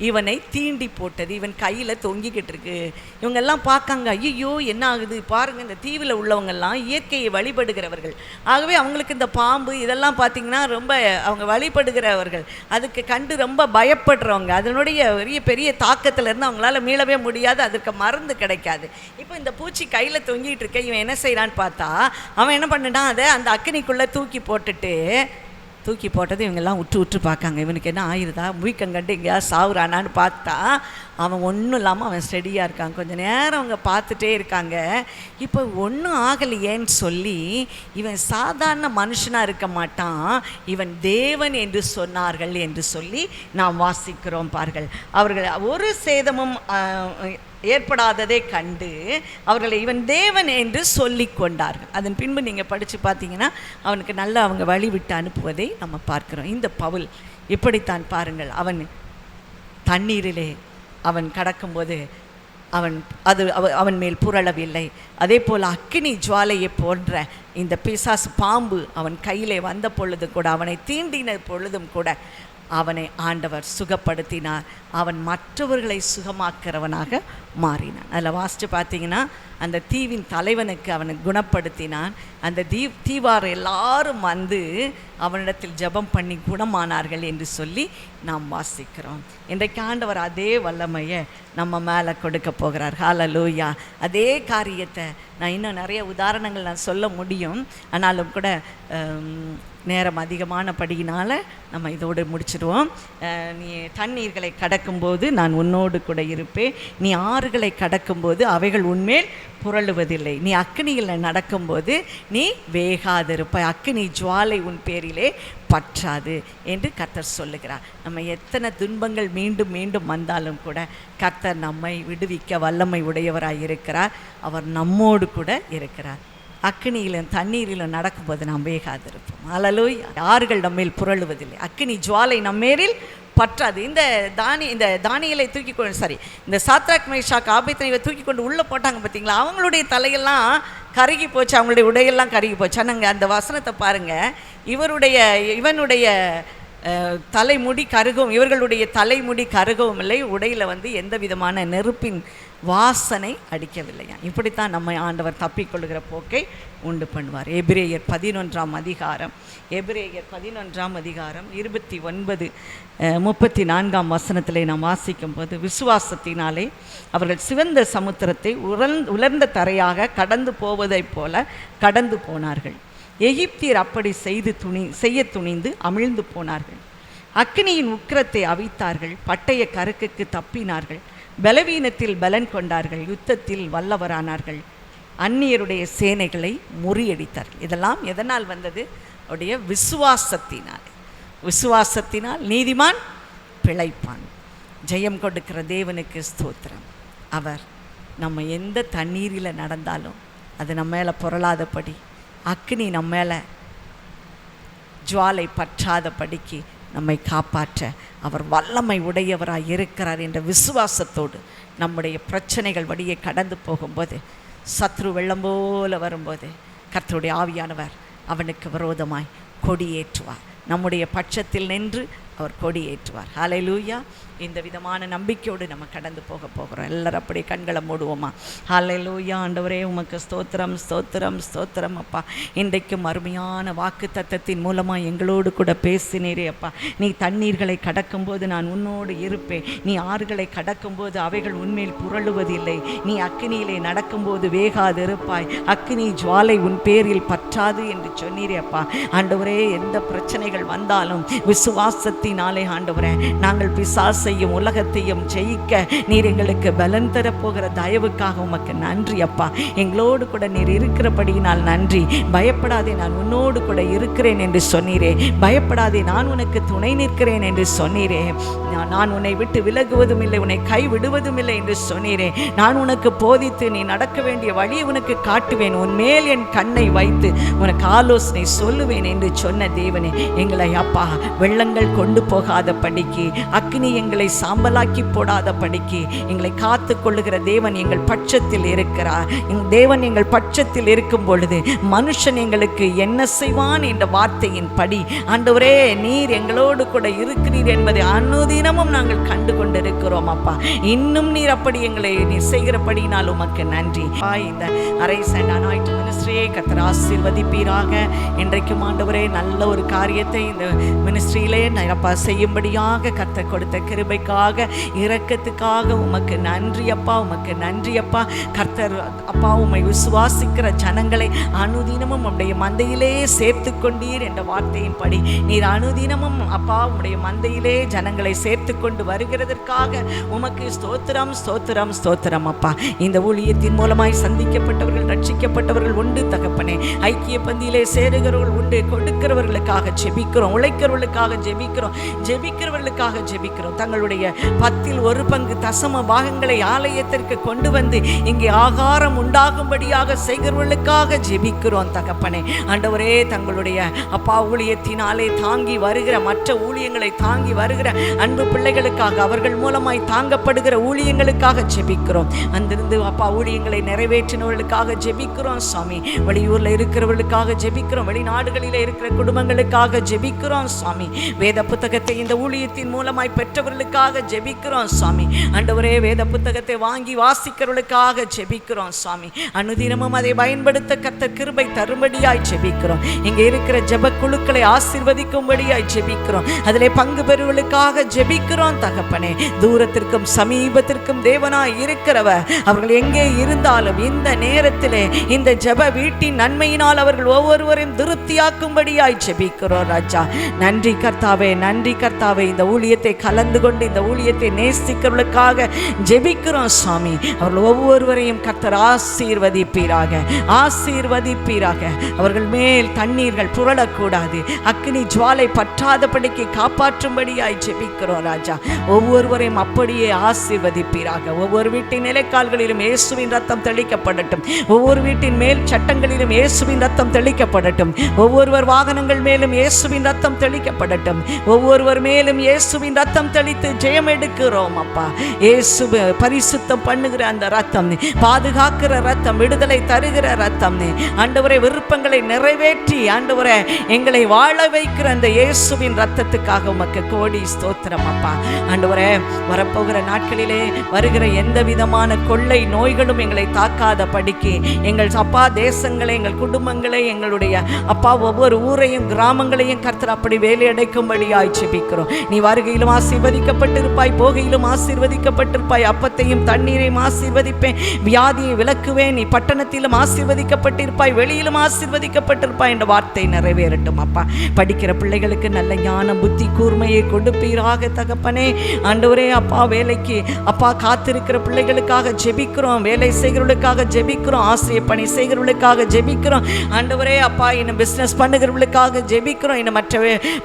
இவனை தீண்டி போட்டது. இவன் கையில் தொங்கிக்கிட்டு இருக்கு. இவங்கெல்லாம் பார்க்காங்க, ஐயோ என்ன ஆகுது பாருங்கள். இந்த தீவில் உள்ளவங்கெல்லாம் இயற்கையை வழிபடுகிறவர்கள். ஆகவே அவங்களுக்கு இந்த பாம்பு இதெல்லாம் பார்த்திங்கன்னா ரொம்ப அவங்க வழிபடுகிறவர்கள், அதுக்கு கண்டு ரொம்ப பயப்படுறவங்க. அதனுடைய பெரிய தாக்கத்திலேருந்து அவங்களால மீளவே முடியாது, அதற்கு மருந்து கிடைக்காது. இப்போ இந்த பூச்சி கையில் தொங்கிட்டு இருக்க இவன் என்ன செய்யலான்னு பார்த்தா, அவன் என்ன பண்ணிட்டான், அதை அந்த அக்கினிக்குள்ளே தூக்கி போட்டது இவங்கெல்லாம் உற்று பார்க்காங்க. இவனுக்கு என்ன ஆயிருதா, மூக்கங்கண்டு எங்கேயாவது சாவுறானான்னு பார்த்தா அவன் ஒன்றும் இல்லாமல் அவன் ஸ்டெடியாக இருக்கான். கொஞ்சம் நேரம் அவங்க பார்த்துட்டே இருக்காங்க. இப்போ ஒன்றும் ஆகலையேன்னு சொல்லி, இவன் சாதாரண மனுஷனாக இருக்க மாட்டான், இவன் தேவன் என்று சொன்னார்கள் என்று சொல்லி நாம் வாசிக்கிறோம். பார்கள், அவர்கள் ஒரு சேதமும் ஏற்படாததை கண்டு அவர்களை இவன் தேவன் என்று சொல்லி கொண்டார்கள். அதன் பின்பு நீங்கள் படித்து பார்த்தீங்கன்னா அவனுக்கு நல்லா அவங்க வழிவிட்டு அனுப்புவதை நம்ம பார்க்குறோம். இந்த பவுல் இப்படித்தான் பாருங்கள், அவன் தண்ணீரிலே அவன் கடக்கும்போது அவன் மேல் புரளவில்லை. அதே போல் அக்கினி ஜுவாலையை போன்ற இந்த பிசாசு பாம்பு அவன் கையிலே வந்த பொழுது கூட, அவனை தீண்டின பொழுதும் கூட அவனை ஆண்டவர் சுகப்படுத்தினார். அவன் மற்றவர்களை சுகமாக்கிறவனாக மாறினான். அதில் வாசித்து பார்த்தீங்கன்னா, அந்த தீவின் தலைவனுக்கு அவனை குணப்படுத்தினான். அந்த தீவார் எல்லாரும் வந்து அவனிடத்தில் ஜெபம் பண்ணி குணமானார்கள் என்று சொல்லி நாம் வாசிக்கிறோம். இன்றைக்கு ஆண்டவர் அதே வல்லமையை நம்ம மேலே கொடுக்க போகிறார். ஹல்லேலூயா. அதே காரியத்தை நான் இன்னும் நிறைய உதாரணங்கள் நான் சொல்ல முடியும், ஆனாலும் கூட நேரம் அதிகமானபடியினால் நம்ம இதோடு முடிச்சிடுவோம். நீ தண்ணீர்களை கடக்கும்போது நான் உன்னோடு கூட இருப்பேன், நீ ஆறுகளை கடக்கும்போது அவைகள் உன்மேல் புரளுவதில்லை, நீ அக்கினியில் நடக்கும்போது நீ வேகாதிருப்பாய், அக்கினி ஜுவாலை உன் பேரிலே பற்றாது என்று கர்த்தர் சொல்லுகிறார். நம்ம எத்தனை துன்பங்கள் மீண்டும் மீண்டும் வந்தாலும் கூட கர்த்தர் நம்மை விடுவிக்க வல்லமை உடையவராய் இருக்கிறார். அவர் நம்மோடு கூட இருக்கிறார். அக்கினியிலும் தண்ணீரிலும் நடக்கும்போது நாம் வேகாதிருப்போம். ஹல்லேலூயா. ஆறுகள் நம்மேல் புரளுவதில்லை, அக்கினி ஜுவாலை நம்மேரில் பற்றாது. இந்த தானியலை இந்த சாத்ராக் மேஷாக் ஆபேத்நேகோவை தூக்கி கொண்டு உள்ளே போட்டாங்க பார்த்தீங்களா, அவங்களுடைய தலையெல்லாம் கருகி போச்சு, அவங்களுடைய உடையெல்லாம் கருகி போச்சு. ஆனால் அந்த வசனத்தை பாருங்கள், இவனுடைய தலைமுடி கருகவும் இவர்களுடைய தலைமுடி கருகவும் இல்லை, உடையில் வந்து எந்த விதமான நெருப்பின் வாசனை அடிக்கவில்லையா. இப்படித்தான் நம்ம ஆண்டவர் தப்பிக்கொள்கிற போக்கை உண்டு பண்ணுவார். எபிரேயர் 11ஆம் அதிகாரம் 29 34ஆம் வசனத்திலே நாம் வாசிக்கும் போது, விசுவாசத்தினாலே அவர்கள் சிவந்த சமுத்திரத்தை உலர்ந்த தரையாக கடந்து போவதைப் போல கடந்து போனார்கள். எகிப்தியர் அப்படி செய்ய துணிந்து அமிழ்ந்து போனார்கள். அக்கினியின் உக்கிரத்தை அவித்தார்கள், பட்டய கருக்குக்கு தப்பினார்கள், பலவீனத்தில் பலன் கொண்டார்கள், யுத்தத்தில் வல்லவரானார்கள், அந்நியருடைய சேனைகளை முறியடித்தார்கள். இதெல்லாம் எதனால் வந்தது? அவருடைய விசுவாசத்தினால் நீதிமான் பிழைப்பான். ஜெயம் கொடுக்கிற தேவனுக்கு ஸ்தோத்திரம். அவர் நம்ம எந்த தண்ணீரில் நடந்தாலும் அது நம்ம மேலே புரளாதபடி, அக்கினி நம்ம மேலே ஜுவாலை பற்றாதபடிக்கு நம்மை காப்பாற்ற அவர் வல்லமை உடையவராக இருக்கிறார் என்ற விசுவாசத்தோடு நம்முடைய பிரச்சனைகள் வழியே கடந்து போகும்போது, சத்ரு வெள்ளம் போல வரும்போது கர்த்தருடைய ஆவியானவர் அவனுக்கு விரோதமாய் கொடியேற்றுவார். நம்முடைய பட்சத்தில் நின்று அவர் கொடியேற்றுவார். ஹல்லேலூயா. இந்த விதமான நம்பிக்கையோடு நம்ம கடந்து போகிறோம். எல்லாரும் அப்படியே கண்களை மூடுவோமா? ஹல்லேலூயா. ஆண்டவரே உமக்கு ஸ்தோத்திரம், ஸ்தோத்திரம், ஸ்தோத்திரம் அப்பா. இன்றைக்கும் அருமையான வாக்கு தத்தத்தின் மூலமாக எங்களோடு கூட பேசினீரே அப்பா. நீ தண்ணீர்களை கடக்கும்போது நான் உன்னோடு இருப்பேன், நீ ஆறுகளை கடக்கும்போது அவைகள் உன்மேல் புரளுவதில்லை, நீ அக்கினியிலே நடக்கும்போது வேகாதிருப்பாய், அக்கினி ஜுவாலை உன் பேரில் பற்றாது என்று சொன்னீரே அப்பா. ஆண்டவரே, எந்த பிரச்சனைகள் வந்தாலும் விசுவாசத்தினாலே ஆண்டவரே நாங்கள் பிசாசையும் உலகத்தையும் ஜெயிக்க நீர் எங்களுக்கு பலன் தரப்போகிற தயவுக்காக உமக்கு நன்றி அப்பா. எங்களோடு கூட நீர் இருக்கிறபடியினால் நன்றி. பயப்படாதே, நான் உன்னோடு கூட இருக்கிறேன் என்று சொன்னீரே. பயப்படாதே, நான் உனக்கு துணை நிற்கிறேன் என்று சொன்னீரே. நான் உன்னை விட்டு விலகுவதும் இல்லை, உன்னை கைவிடுவதும் இல்லை என்று சொன்னீரே. நான் உனக்கு போதித்து நீ நடக்க வேண்டிய வழியை உனக்கு காட்டுவேன், உன்மேல் என் கண்ணை வைத்து உனக்கு ஆலோசனை சொல்லுவேன் என்று சொன்ன தேவனே, எங்களை அப்பா வெள்ளங்கள் கொண்டு போகாத படிக்கு, அக்னி எங்களை சாம்பலாக்கி போடாத படிக்கு எங்களை காத்து கொள்ளுகிற தேவன் எங்கள் பட்சத்தில் இருக்கிறார். தேவன் எங்கள் பட்சத்தில் இருக்கும் பொழுது மனுஷன் எங்களுக்கு என்ன செய்வான் என்ற வார்த்தையின் படி ஆண்டவரே நீர் எங்களோடு கூட இருக்கிறீர் என்பதை அனுதினமும் நாங்கள் கண்டு கொண்டிருக்கிறோம் அப்பா. இன்னும் நீர் அப்படி எங்களை நீர் செய்கிறபடினால் உமக்கு நன்றி. இந்த அரைஸ் அண்ட் அனாயிண்ட் மினிஸ்ட்ரியை கர்த்தர் ஆசீர்வதிப்பீராக. இன்றைக்கும் ஆண்டவரே நல்ல ஒரு காரியத்தை இந்த மினிஸ்ட்ரியிலே அப்பா செய்யும்படியாக கர்த்தர் கொடுத்த கிருபைக்காக இரக்கத்துக்காக உமக்கு நன்றி அப்பா, உமக்கு நன்றி அப்பா. கர்த்தர் அப்பா உம்மை விசுவாசிக்கிற ஜனங்களை அனுதினமும் உம்முடைய மந்தையிலே சேர்த்து கொண்டீர் என்ற வார்த்தையின் படி நீர் அனுதினமும் அப்பா உம்முடைய மந்தையிலே ஜனங்களை சேர்த்து கொண்டு வருகிறதற்காக உமக்கு ஸ்தோத்திரம், ஸ்தோத்திரம், ஸ்தோத்திரம் அப்பா. இந்த ஊழியத்தின் மூலமாய் சந்திக்கப்பட்டவர்கள் ரட்சிக்கப்பட்டவர்கள் உண்டு தகப்பனே. ஐக்கிய பந்தியிலே சேருகிறவர்கள் உண்டு. கொடுக்கிறவர்களுக்காக ஜெபிக்கிறோம், உழைக்கிறவர்களுக்காக ஜெபிக்கிறோம், ஜெபிக்கிறவர்களுக்காக ஜெபிக்கிறோம். தங்களுடைய 10% தசம பாகங்களை ஆலயத்திற்கு கொண்டு வந்து இங்கே ஆகாரம் உண்டாகும்படியாக செய்கிறவர்களுக்காக ஜெபிக்கிறோம் தகப்பனே. ஆண்டவரே, தங்களுடைய அப்பா ஊழியத்தினாலே தாங்கி வருகிற மற்ற ஊழியங்களை தாங்கி வருகிற அன்பு பிள்ளைகளுக்காக, அவர்கள் மூலமாய் தாங்கப்படுகிற ஊழியங்களுக்காக ஜெபிக்கிறோம். அங்கிருந்து அப்பா ஊழியங்களை நிறைவேற்றினவர்களுக்காக ஜெபிக்கிறோம் சுவாமி. வெளியூர்ல இருக்கிறவர்களுக்காக ஜெபிக்கிறோம், வெளிநாடுகளில் இருக்கிற குடும்பங்களுக்காக ஜெபிக்கிறோம் சுவாமி. வேத புத்தகத்தை இந்த ஊழியத்தின் மூலமாய் பெற்றவர்களுக்காக ஜெபிக்கிறோம் சுவாமி. ஆண்டவரே, வேத புத்தகத்தை வாங்கி வாசிக்கிறவர்களுக்காக ஜெபிக்கிறோம் சுவாமி. அனுதினமும் அதை பயன்படுத்த கர்த்தர் கிருபை தரும்படியாய் ஜெபிக்கிறோம். இங்கே இருக்கிற ஜெப குழுக்களை ஆசீர்வதிக்கும்படியாய் ஜெபிக்கிறோம். அதிலே பங்கு பெறுவர்களுக்காக ஜெபிக்கிறோம் தகப்பனே. தூரத்திற்கும் சமீபத்திற்கும் தேவனாய் இருக்கிறவர் அவர்கள் எங்கே இருந்தாலும் இந்த நேரத்திலே இந்த ஜெப வீட்டின் நன்மையினால் அவர்கள் ஒவ்வொருவரையும் திருப்தியாக்கும்படியாய் ஜெபிக்கிறோம் ராஜா. நன்றி கர்த்தாவே, நன்றி கர்த்தாவே. இந்த ஊழியத்தை கலந்து கொண்டு இந்த ஊழியத்தை நேசிக்கிறவர்களுக்காக ஜெபிக்கிறோம் சுவாமி. அவர்கள் ஒவ்வொருவரையும் கர்த்தர் ஆசீர்வதிப்பீராக, ஆசீர்வதிப்பீராக. அவர்கள் மேல் தண்ணீர்கள் புரளக்கூடாது, அக்னி ஜுவாலை பற்றாதபடிக்கு காப்பாற்றும்படியாய் ஜெபிக்கிறோம் ராஜா. ஒவ்வொருவரையும் அப்படியே ஆசீர்வதிப்பீராக. ஒவ்வொரு வீட்டின் நிலைக்கால்களிலும் இயேசுவின் ரத்தம் தெளிக்கப்படட்டும். ஒவ்வொரு வீட்டின் மேல் சட்டங்களிலும் இயேசுவின் ரத்தம் தெளிக்கப்படட்டும். ஒவ்வொருவர் வாகனங்கள் மேலும் இயேசுவின் ரத்தம் தெளிக்கப்படட்டும். ஒவ்வொருவர் மேலும் இயேசுவின் ரத்தம் தெளித்து ஜெயம் எடுக்கிறோம் அப்பா. இயேசு பரிசுத்தம் பண்ணுகிற அந்த ரத்தம், பாதுகாக்கிற ரத்தம், விடுதலை தருகிற ரத்தம், ஆண்டவரே விருப்பங்களை நிறைவேற்றி ஆண்டவரே எங்களை வாழ வைக்கிற அந்த இயேசுவின் ரத்தத்துக்காக உமக்கு கோடி ஸ்தோத்திரம் அப்பா. ஆண்டவரே, வரப்போகிற நாட்களிலே வருகிற எந்த விதமான கொள்ளை நோய்களும் எங்களை தாக்காத படிக்கு எங்கள் அப்பா தேசங்களை, எங்கள் குடும்பங்களை, எங்களுடைய அப்பா ஒவ்வொரு ஊரையும் கிராமங்களையும் கர்த்தர் அப்படி வேலையடைக்கும்படியாய் ஜெபிக்கிறோம். நீ வருகையிலும் ஆசீர்வதிக்கப்பட்டிருப்பாய், போகையிலும் ஆசீர்வதிக்கப்பட்டிருப்பாய். அப்பத்தையும் தண்ணீரையும் ஆசீர்வதிப்பேன், வியாதியை விலக்குவேன். நீ பட்டணத்திலும் ஆசீர்வதிக்கப்பட்டிருப்பாய், வெளியிலும் ஆசீர்வதிக்கப்பட்டிருப்பாய் என்ற வார்த்தை நிறைவேறட்டும் அப்பா. படிக்கிற பிள்ளைகளுக்கு நல்ல ஞான புத்தி கூர்மையை கொடுப்பீராக தகப்பனே. ஆண்டவரே அப்பா, வேலைக்கு அப்பா காத்திருக்கிற பிள்ளைகளுக்காக ஜெபிக்கிறோம், வேலை செய்கிறவர்களுக்காக ஜெபிக்கிறோம், ஆசிரியர் பணி செய்கிறவர்களுக்காக ஜெபிக்கிறோம். ஆண்டவரே அப்பா, இன்னும் பிஸ்னஸ் பண்ணுகிறவர்களுக்காக ஜெபிக்கிறோம், இன்னும்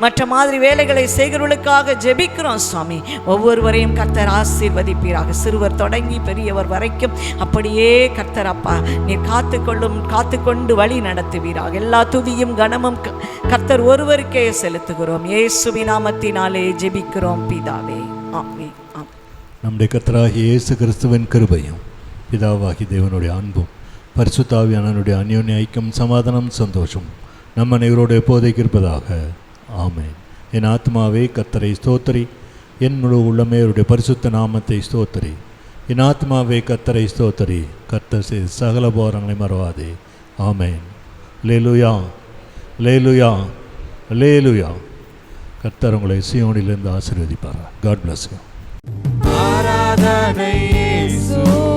மற்ற மாதிரி வேலைகளை செய்கிறவர்களுக்காக ஜெபிக்கிறோம் சுவாமி. ஒவ்வொருவரையும் கர்த்தர் ஆசீர்வதிப்பீராக. சிறுவர் தொடங்கி பெரியவர் வரைக்கும் அப்படியே கர்த்தர் அப்பா நீர் காத்துக்கொண்டு வழி நடத்துவீராக. எல்லா துதியும் கனமும் கர்த்தர் ஒருவருக்கே செலுத்துகிறோம். இயேசுவின் நாமத்தினாலே ஜெபிக்கிறோம் பிதாவே, ஆமென். நம்முடைய கர்த்தராகிய இயேசு கிறிஸ்துவின் கிருபையும் பிதாவாகி தேவனுடைய அன்பும் பரிசுத்த ஆவியானவருடைய அந்யோன்ய ஐக்கியம், சமாதானம், சந்தோஷம் நம்ம அனைவரோடு எப்போதைக்கு இருப்பதாக. ஆமென். என் ஆத்மாவே கர்த்தரை ஸ்தோத்திரி, என் முழு உள்ளமே அவருடைய பரிசுத்த நாமத்தை ஸ்தோத்திரி. என் ஆத்மாவே கர்த்தரை ஸ்தோத்திரி, கர்த்தர் செய்த சகல போரங்களை மறவாதே. ஆமென். அல்லேலூயா, அல்லேலூயா, அல்லேலூயா. கர்த்தர் உங்களை சீயோனிலிருந்து ஆசீர்வதிப்பார். God bless you. ஆராதனை இயேசு